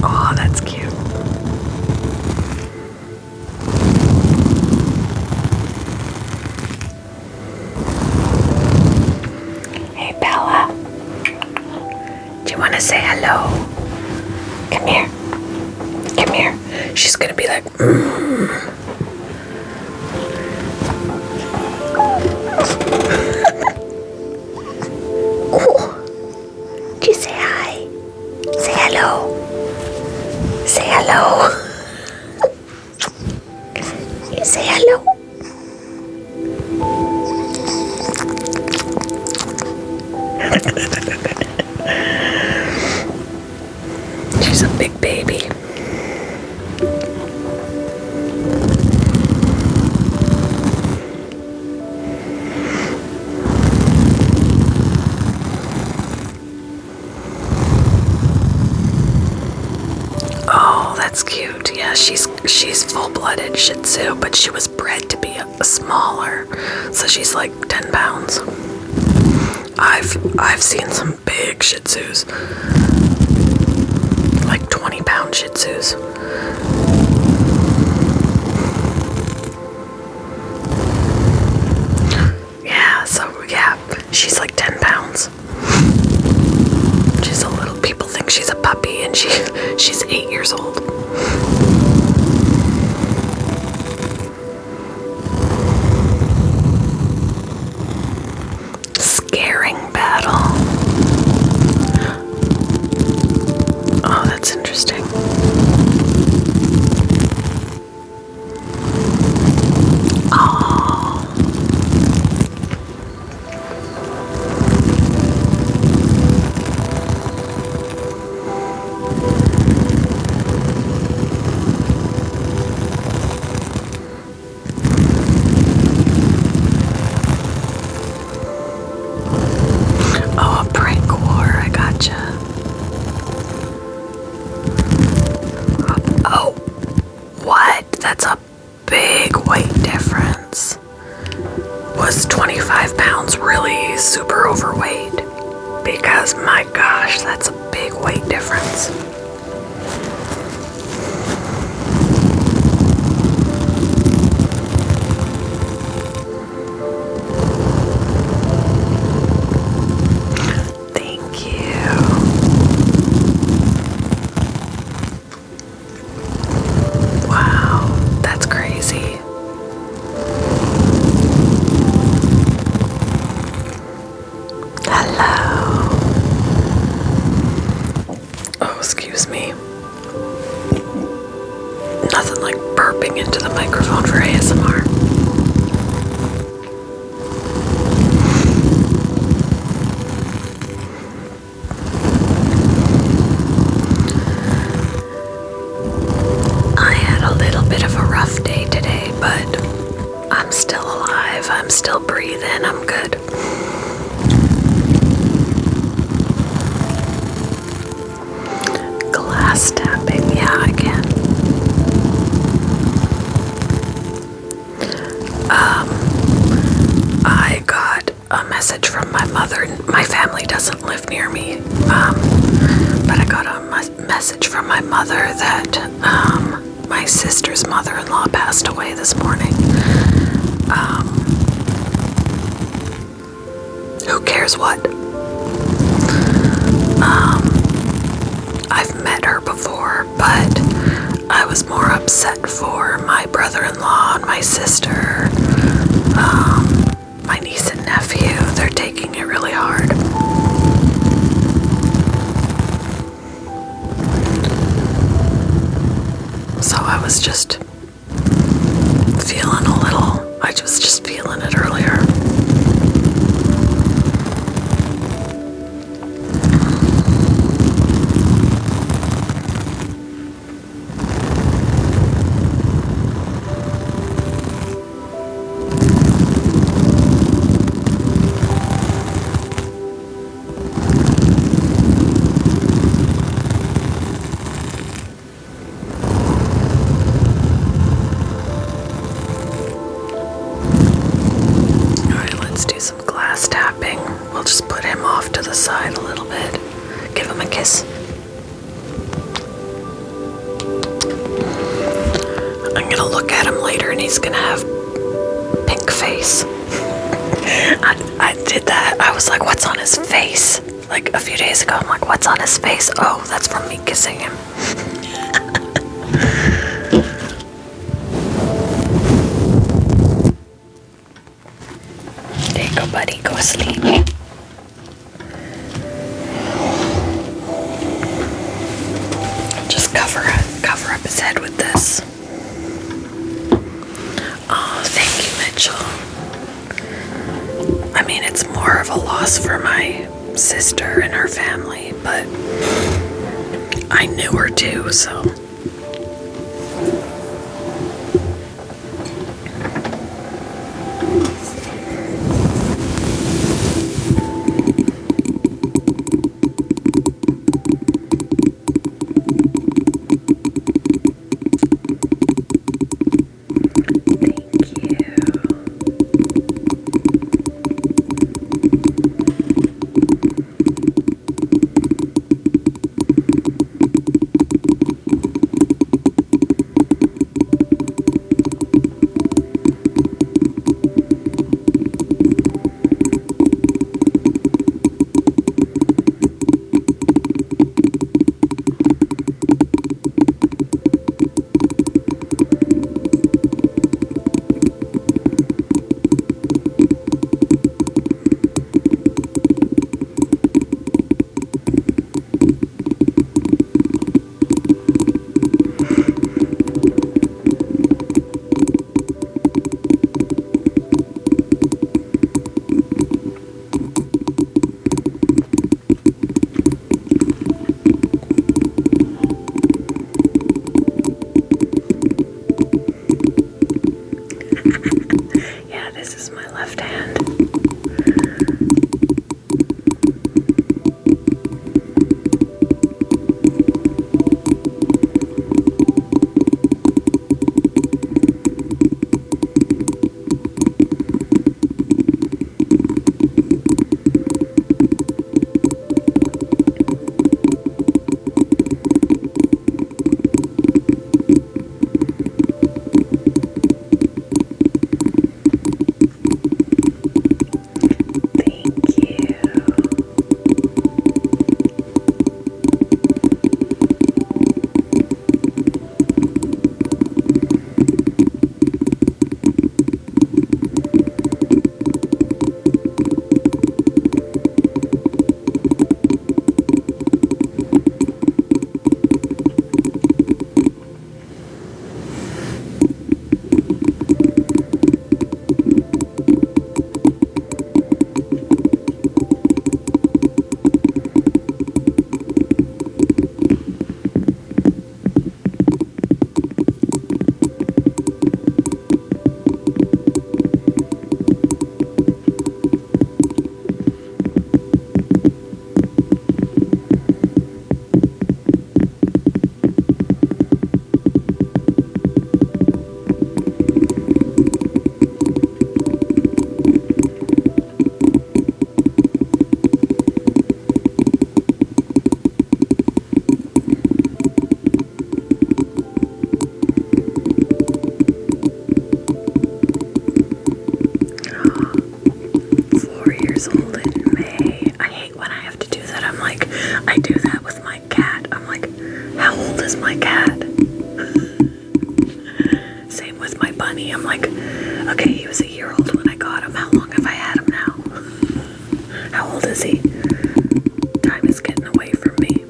Oh, that's cute. Hey Bella, do you want to say hello? Come here. Come here. She's gonna be like, hello. You say hello. She's a big baby. Oh, that's cute. Yeah, she's full-blooded Shih Tzu, but she was bred to be a smaller, so she's like 10 pounds. I've seen some big Shih Tzus, like 20-pound Shih Tzus. Yeah, so yeah, she's like 10 pounds. She's a little. People think she's a puppy, and she's 8 years old. Scaring battle. Oh, that's interesting. Oh. Oh, a prank war. I gotcha. Oh, what? That's a big weight difference. Was 25 pounds really super overweight? Because my gosh, that's a big weight difference. Thank you. Wow, that's crazy. Hello. Oh, excuse me. Nothing like burping into the microphone for ASMR. I had a little bit of a rough day today, but I'm still alive. I'm still breathing. I'm good. Glass tapping. Yeah, I can. I got a message from my mother. My family doesn't live near me, but I got a message from my mother that my sister's mother-in-law passed away this morning. Who cares what? I've met her before, but I was more upset for my brother-in-law and my sister, my niece and nephew. They're taking it really hard. So I was just feeling a little, I was just feeling it earlier. Side a little bit. Give him a kiss. I'm gonna look at him later and he's gonna have pink face. I did that. I was like, what's on his face? Like a few days ago, I'm like, what's on his face? Oh, that's from me kissing him. There you go, buddy. Go to sleep. Just cover so. Yeah, this is my left hand. I do that with my cat. I'm like, how old is my cat? Same with my bunny. I'm like, okay, he was a year old when I got him. How long have I had him now? How old is he? Time is getting away from me.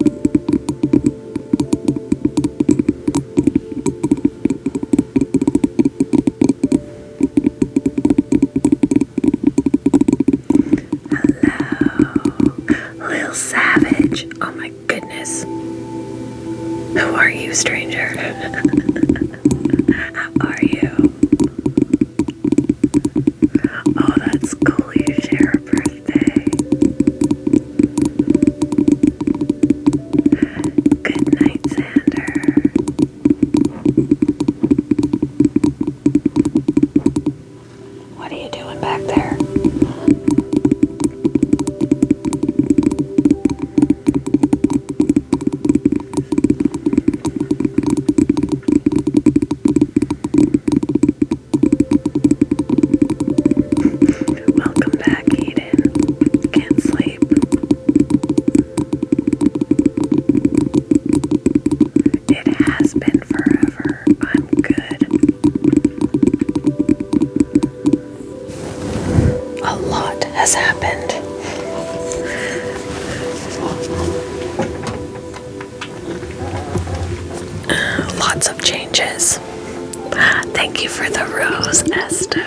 Hello, Lil Savage. Oh my goodness. Who are you, stranger? How are you? Oh, that's cool. You share a birthday. Good night, Xander. What are you doing back there? Welcome back, Eden. Can't sleep. It has been forever. I'm good. A lot has happened. Lots of changes. Thank you for the rose, Esther.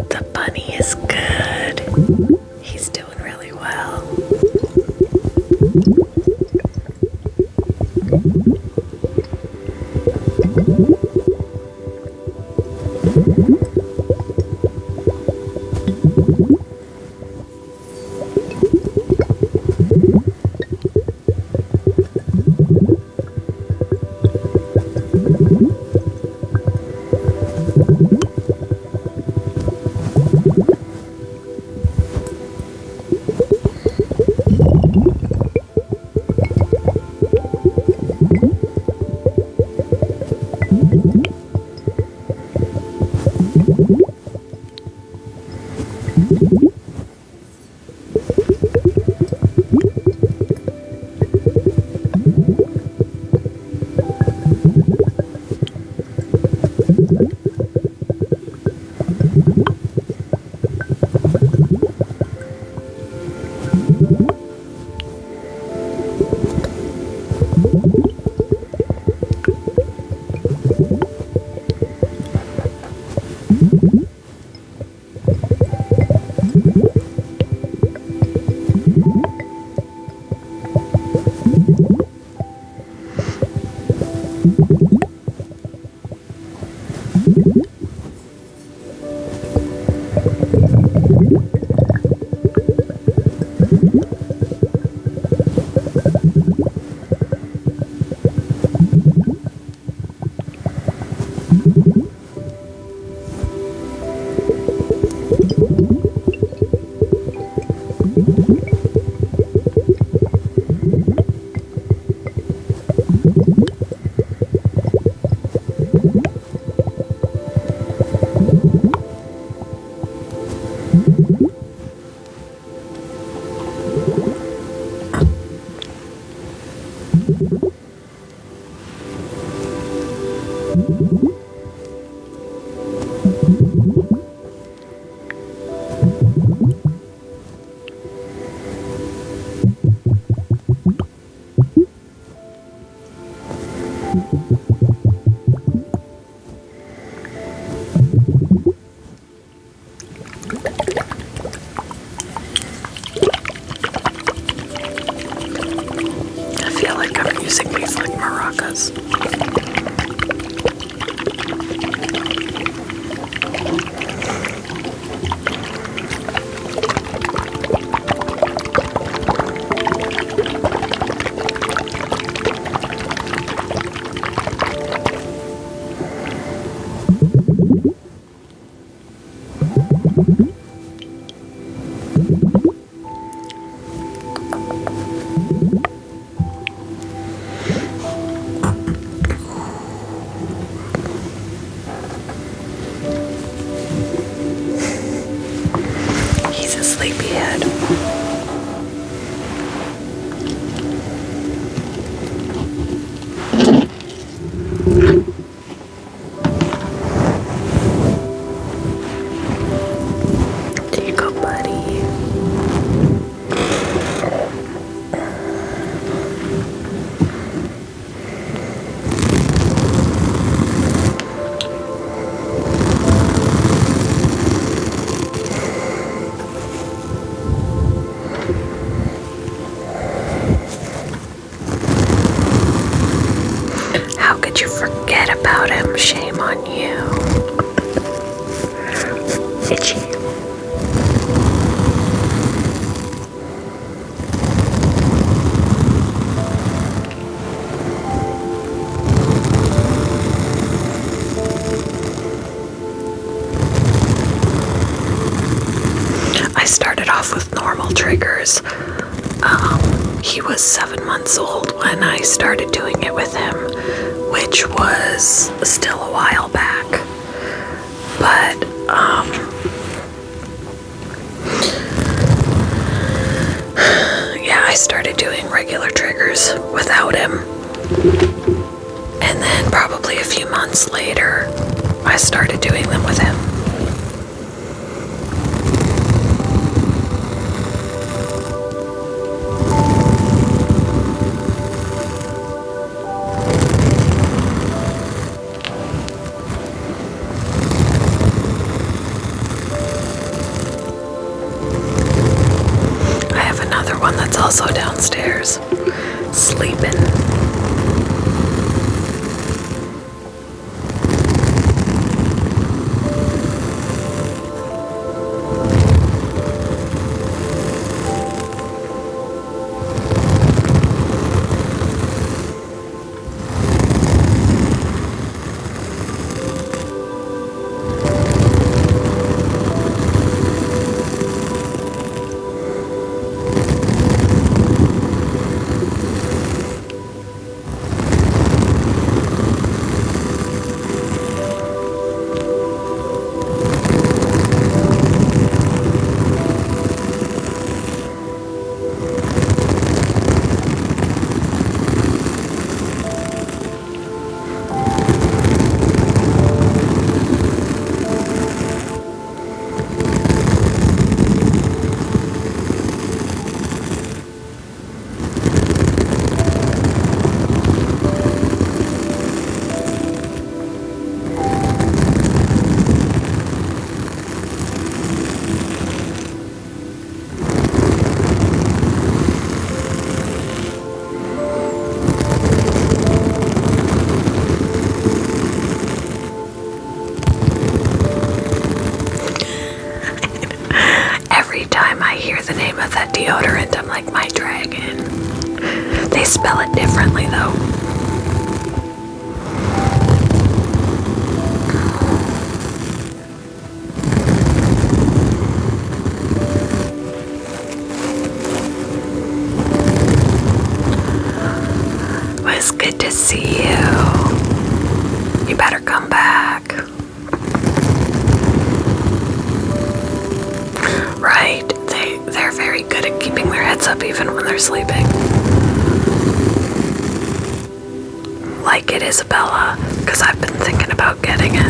The bunny is good. He's doing really well. I feel like I'm using these like maracas. he was 7 months old when I started doing it with him, which was still a while back. But, yeah, I started doing regular triggers without him. And then probably a few months later, I started doing them with him. I have another one that's also downstairs, sleeping. The name of that deodorant, I'm like, my dragon. They spell it differently though. Well, it's good to see you. You better come back. Right. They're very good at keeping their heads up even when they're sleeping. Like it, Isabella, because I've been thinking about getting it.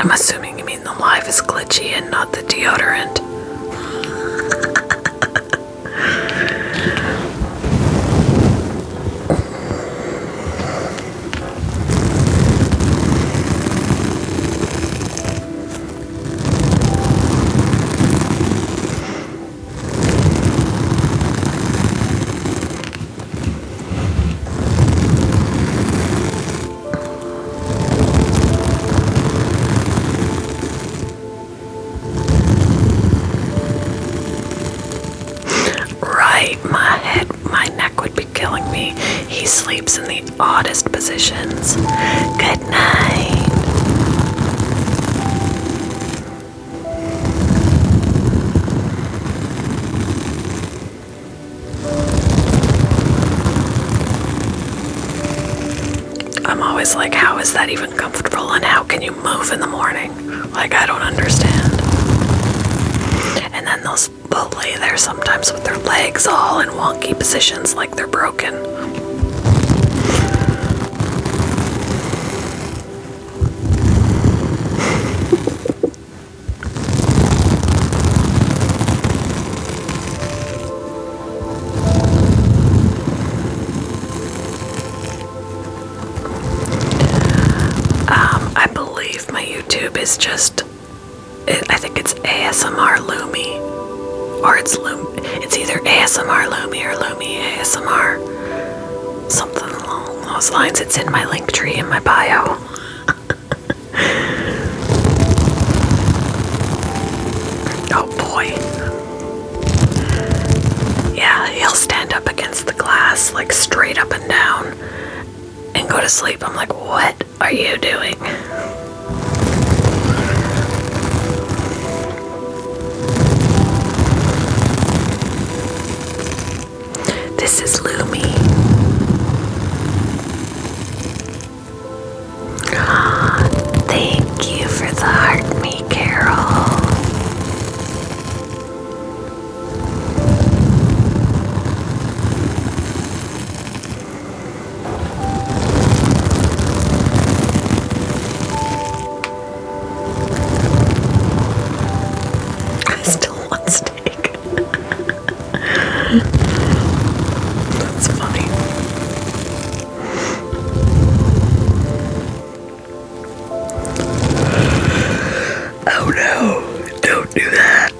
I'm assuming you mean the live is glitchy and not the deodorant. My neck would be killing me. He sleeps in the oddest positions. Good night. I'm always like, how is that even comfortable and how can you move in the morning? Like, I don't understand. And then they'll lay there sometimes with their legs all in wonky positions like they're broken. I believe my YouTube is just, I think it's ASMR Lumi, or it's either ASMR Lumi or Lumi ASMR, something along those lines. It's in my link tree in my bio. Oh boy. Yeah, he'll stand up against the glass, like straight up and down, and go to sleep. I'm like, what are you doing? This is Lumi. Thank you for the heart me, Carol. I still want steak. That's funny. Oh no, don't do that.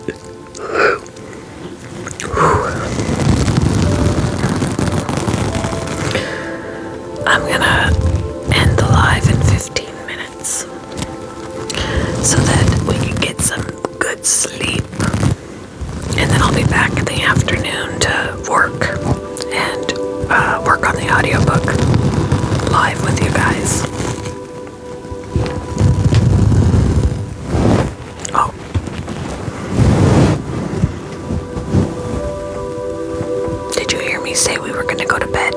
I'm gonna end the live in 15 minutes so that we can get some good sleep. And then I'll be back in the afternoon to work and work on the audiobook live with you guys. Oh. Did you hear me say we were going to go to bed?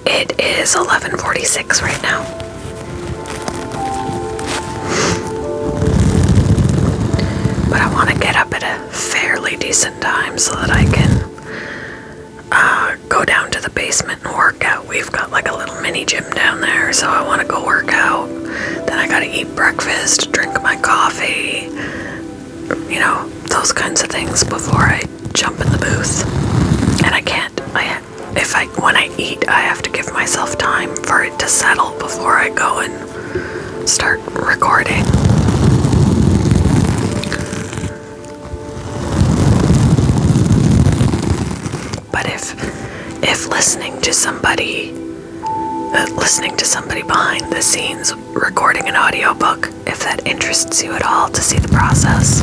It is 11:46 right now. But I want to get up at a fairly decent time so that I can go down to the basement and work out. We've got like a little mini gym down there, so I want to go work out. Then I gotta eat breakfast, drink my coffee, you know, those kinds of things before I jump in the booth. And I can't. When I eat, I have to give myself time for it to settle before I go and start recording. But if listening to somebody behind the scenes recording an audiobook, if that interests you at all to see the process,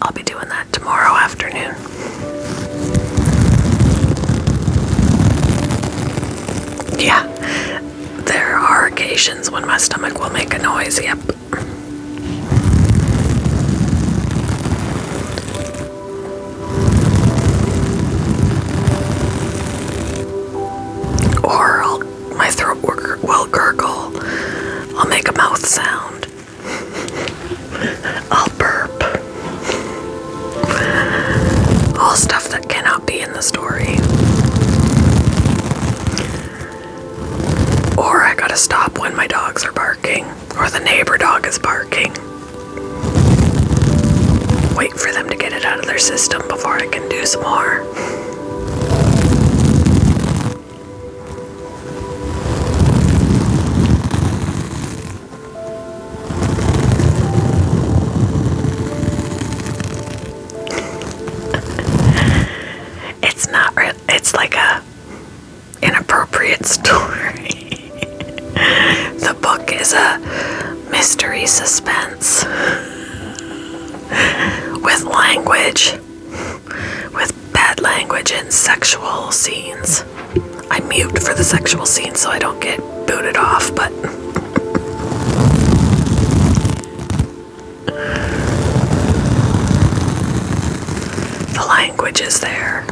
I'll be doing that tomorrow afternoon. Yeah, there are occasions when my stomach will make a noise, yep. Or my throat will gurgle. I'll make a mouth sound. I'll burp. All stuff that cannot be in the story. Or I gotta stop when my dogs are barking, or the neighbor dog is barking. Wait for them to get it out of their system before I can do some more. It's not real. It's like a inappropriate story. The book is a mystery suspense with language, with bad language and sexual scenes. I mute for the sexual scenes so I don't get booted off, but the language is there.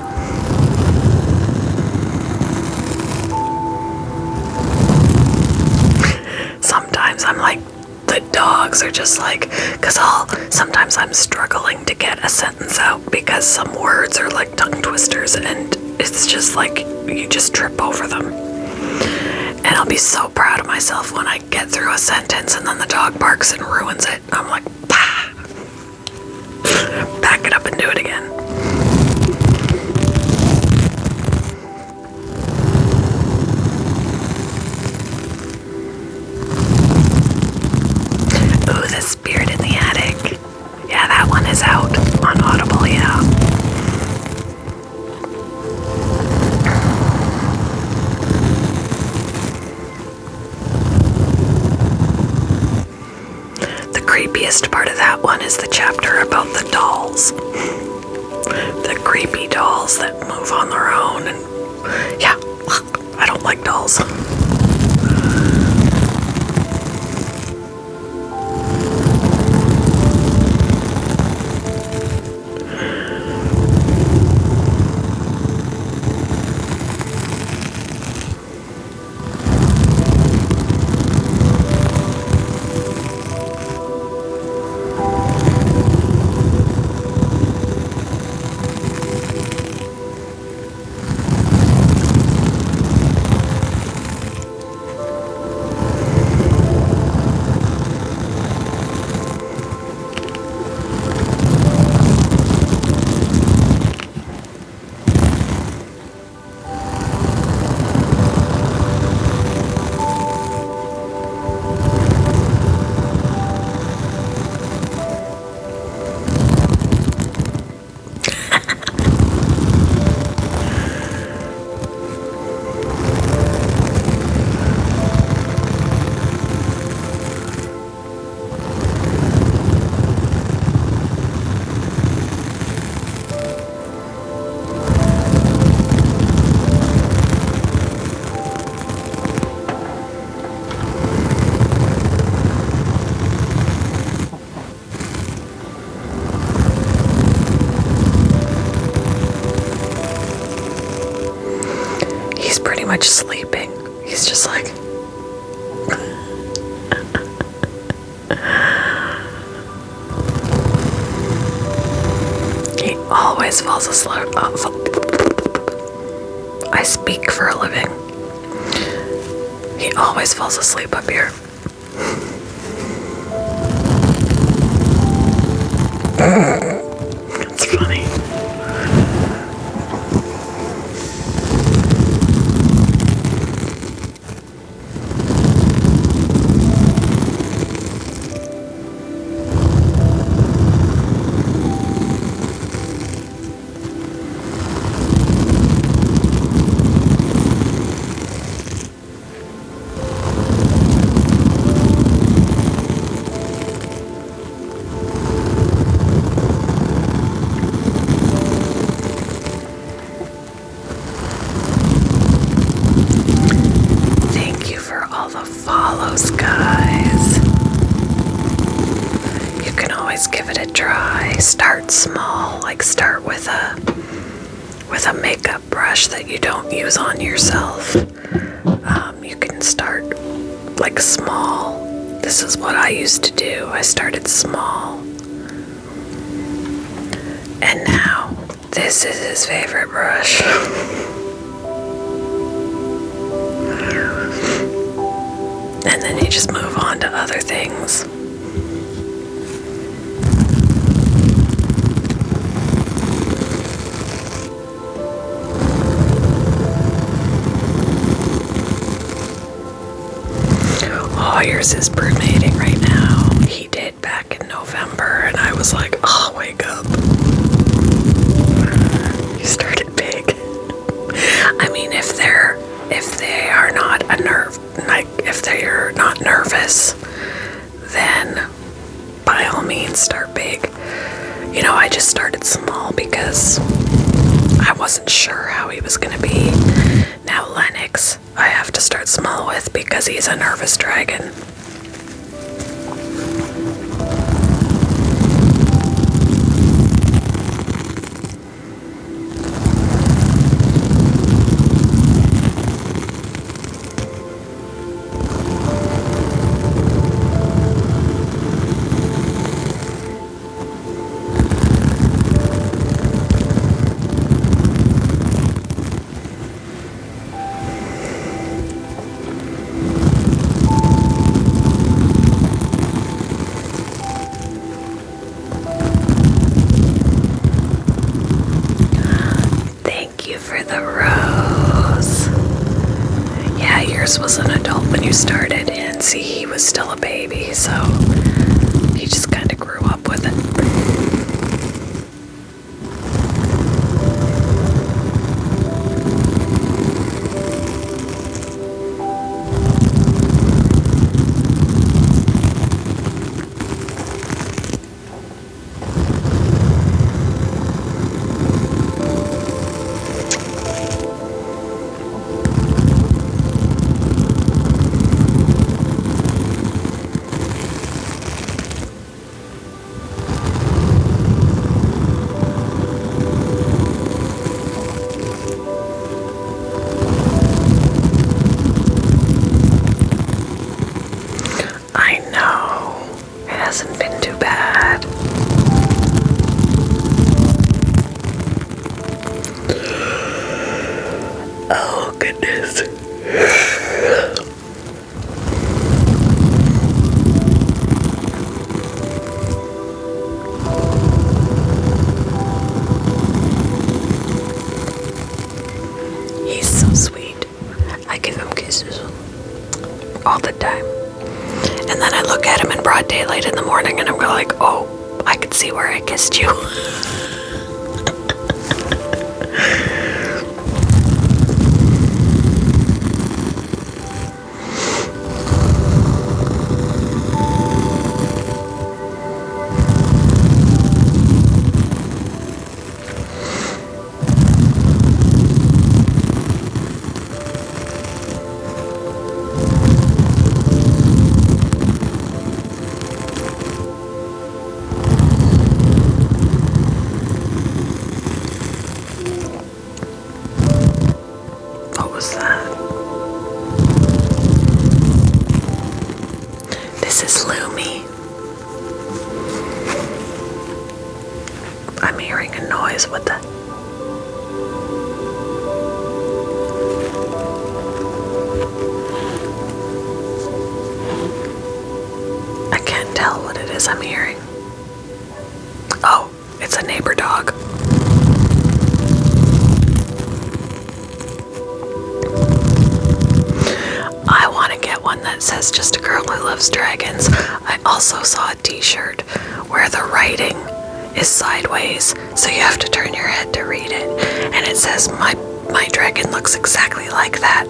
Sometimes I'm like, the dogs are just like, because sometimes I'm struggling to get a sentence out because some words are like tongue twisters and it's just like, you just trip over them. And I'll be so proud of myself when I get through a sentence and then the dog barks and ruins it. I'm like, bah! Back it up and do it again. Ooh, The Spirit in the Attic. Yeah, that one is out on Audible, yeah. is the chapter about the dolls. The creepy dolls that move on their own, and yeah, I don't like dolls. Pretty much sleeping. He's just like he always falls asleep. I speak for a living. He always falls asleep up here. That's funny. Follows, guys. You can always give it a try. Start small, like start with a makeup brush that you don't use on yourself. You can start like small. This is what I used to do. I started small. And now this is his favorite brush. And then you just move on to other things. Oh, yours is brood mating right now. He did back in November, and I was like, oh, wake up. You started big. I mean, if they are not if they're not nervous, then by all means start big. You know, I just started small because I wasn't sure how he was going to be. Now Lennox, I have to start small with because he's a nervous dragon. Was an adult when you started, and see, he was still a baby, so he just kind of grew up with it. Oh, goodness. He's so sweet. I give him kisses all the time. And then I look at him in broad daylight in the morning and I'm like, oh, I could see where I kissed you. What was that? This is Lumi. I'm hearing a noise. What the? I can't tell what it is I'm hearing. Oh, it's a neighbor dog. I want to get one that says "Just a Girl Who Loves Dragons." I also saw a t-shirt where the writing is sideways, so you have to turn your head to read it, and it says my dragon looks exactly like that.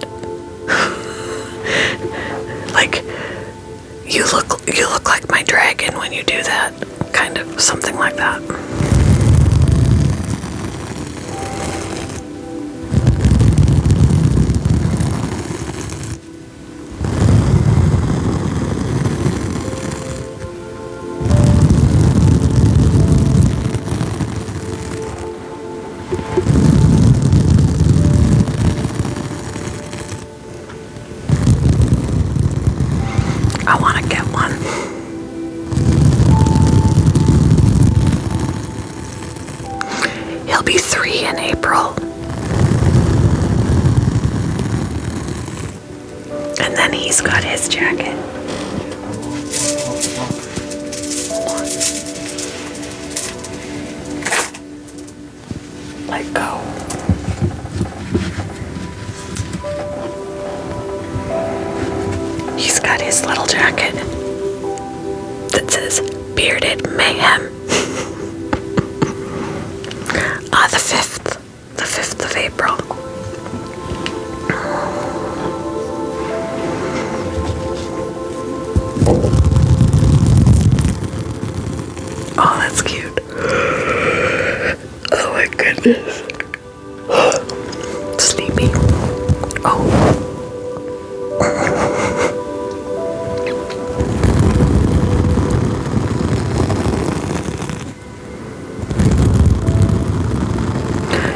Like you look like my dragon when you do that, kind of something like that. I want to get one. He'll be 3 in April. And then he's got his jacket. Let go. He's got his little jacket that says Bearded Mayhem. The 5th of April. Oh, that's cute. Oh my goodness. Sleepy. Oh.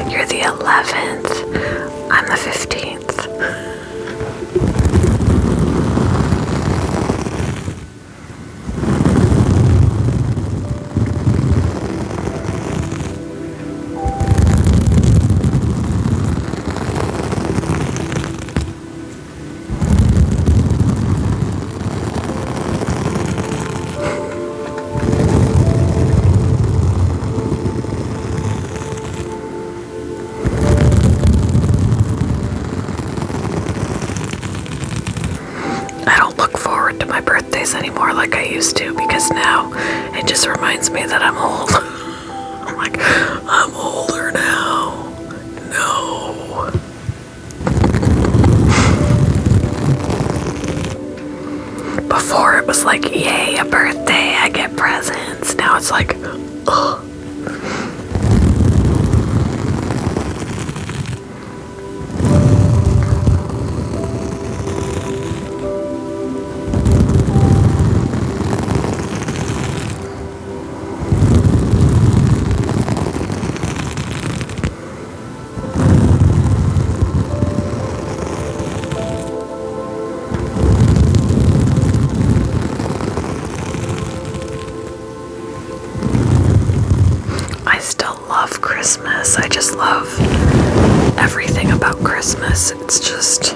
You're the 11th. I'm the 15th. I don't look forward to my birthdays anymore like I used to, because now it just reminds me that I'm old. I'm like, I'm older now. No. Before it was like, yay, a birthday, I get presents. Now it's like, ugh. Christmas. It's just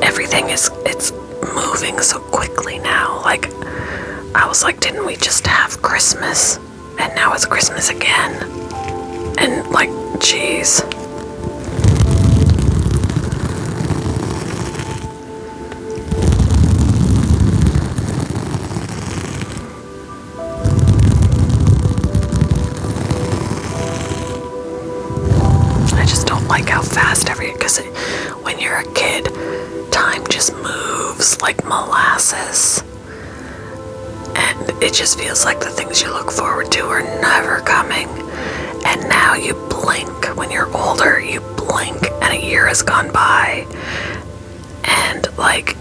everything it's moving so quickly now. Like, I was like, didn't we just have Christmas? And now it's Christmas again. And like, jeez. I just don't like how fast because when you're a kid, time just moves like molasses. And it just feels like the things you look forward to are never coming. And now you blink. When you're older, you blink and a year has gone by. And like,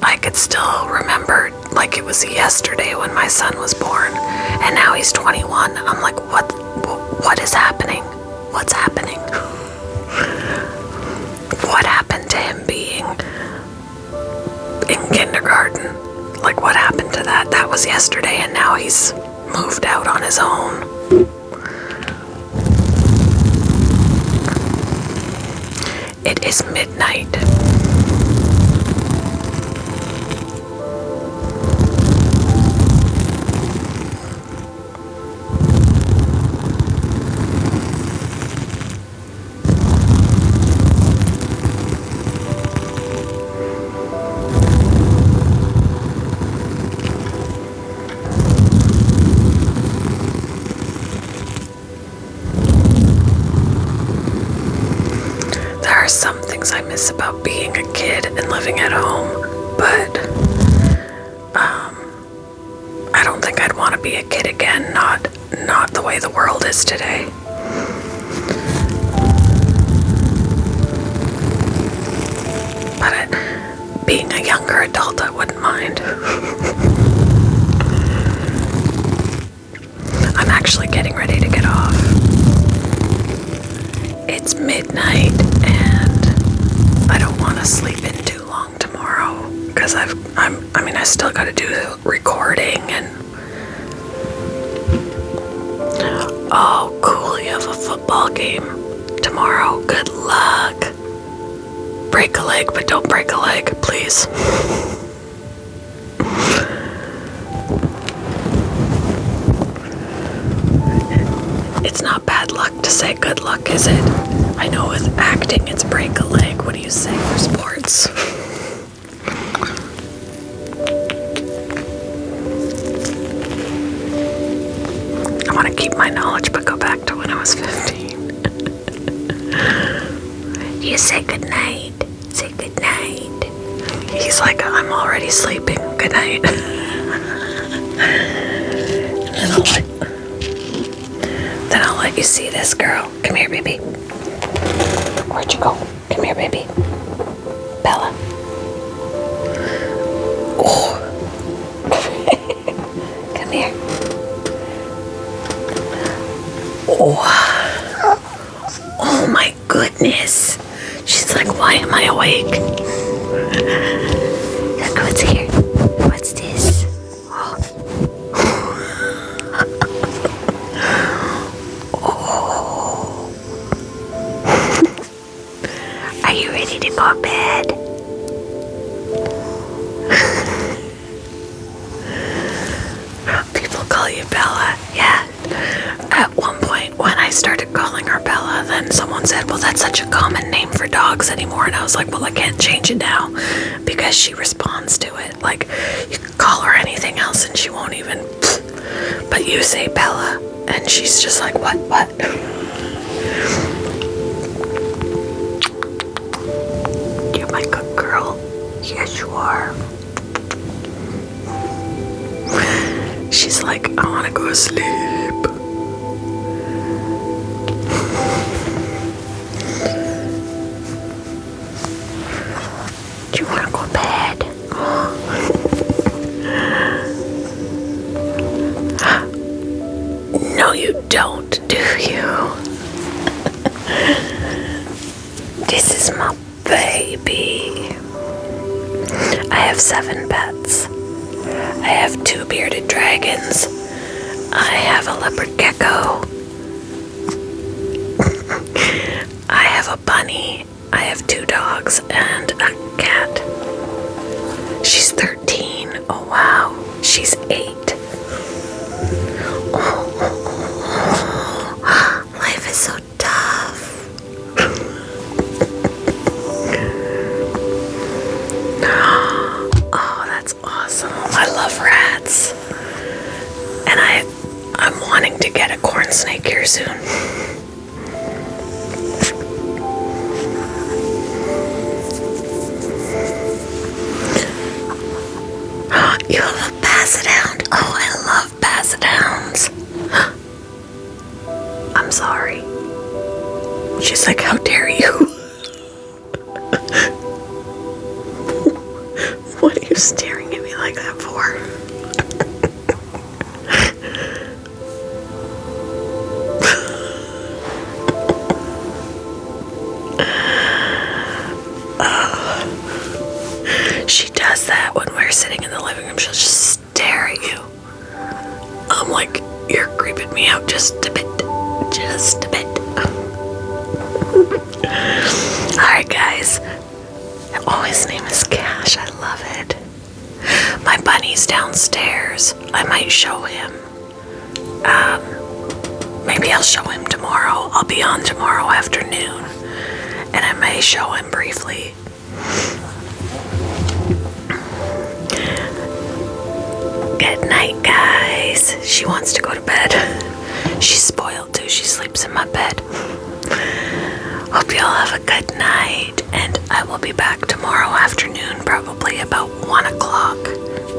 I could still remember like it was yesterday when my son was born. And now he's 21. I'm like, what is happening? What's happening? What happened to him being in kindergarten? Like, what happened to that? That was yesterday, and now he's moved out on his own. It is midnight. Some things I miss about being a kid and living at home, but I don't think I'd want to be a kid again, not the way the world is today. But being a younger adult, I wouldn't mind. I'm actually getting ready to get off. It's midnight and I don't want to sleep in too long tomorrow because I still got to do recording and oh cool, you have a football game tomorrow. Good luck. Break a leg, but don't break a leg, please. It's not bad luck to say good luck, is it? I know with acting it's break a leg. What do you say for sports? I want to keep my knowledge but go back to when I was 15. You say good night. Say good night. He's like, I'm already sleeping. Good night. Then I'll let you see this girl. Come here, baby. Where'd you go? Come here, baby. Bella. Oh. Come here. Oh. Oh my goodness. She's like, why am I awake? Look what's here. What's this? Oh. Are you ready to go to bed? People call you Bella. Yeah. At one point when I started calling her Bella, then someone said, well, that's such a common name for dogs anymore. And I was like, well, I can't change it now because she responds to it. Like, you can call her anything else and she won't even. But you say Bella and she's just like, what? You're my good girl. Yes, you are. She's like, I want to go to sleep. Do you want to go to bed? No, you don't, do you? This is my baby. I have 7 pets. I have 2 bearded dragons. I have a leopard gecko. I have a bunny I have 2 dogs and a cat. She's 13. Oh wow. She's 8. Life is so tough. Oh, that's awesome. I love rats. And I'm wanting to get a corn snake here soon. You have a basset hound. Oh, I love basset hounds. I'm sorry. She's like, how dare you? What are you staring at me like that for? She does that when we're sitting in the living room. She'll just stare at you. I'm like, you're creeping me out just a bit. Just a bit. Alright, guys. Oh, his name is Cash. I love it. My bunny's downstairs. I might show him. Maybe I'll show him tomorrow. I'll be on tomorrow afternoon. And I may show him briefly. Good night, guys. She wants to go to bed. She's spoiled too. She sleeps in my bed. Hope you all have a good night, and I will be back tomorrow afternoon, probably about 1 o'clock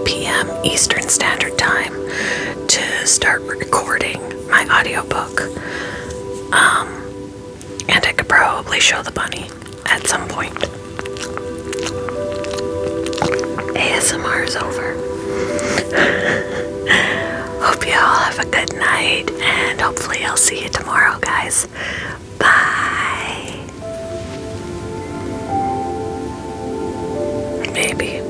p.m. Eastern Standard Time, to start recording my audiobook. And I could probably show the bunny at some point. ASMR is over. Hope you all have a good night, and hopefully I'll see you tomorrow, guys. Bye. Maybe.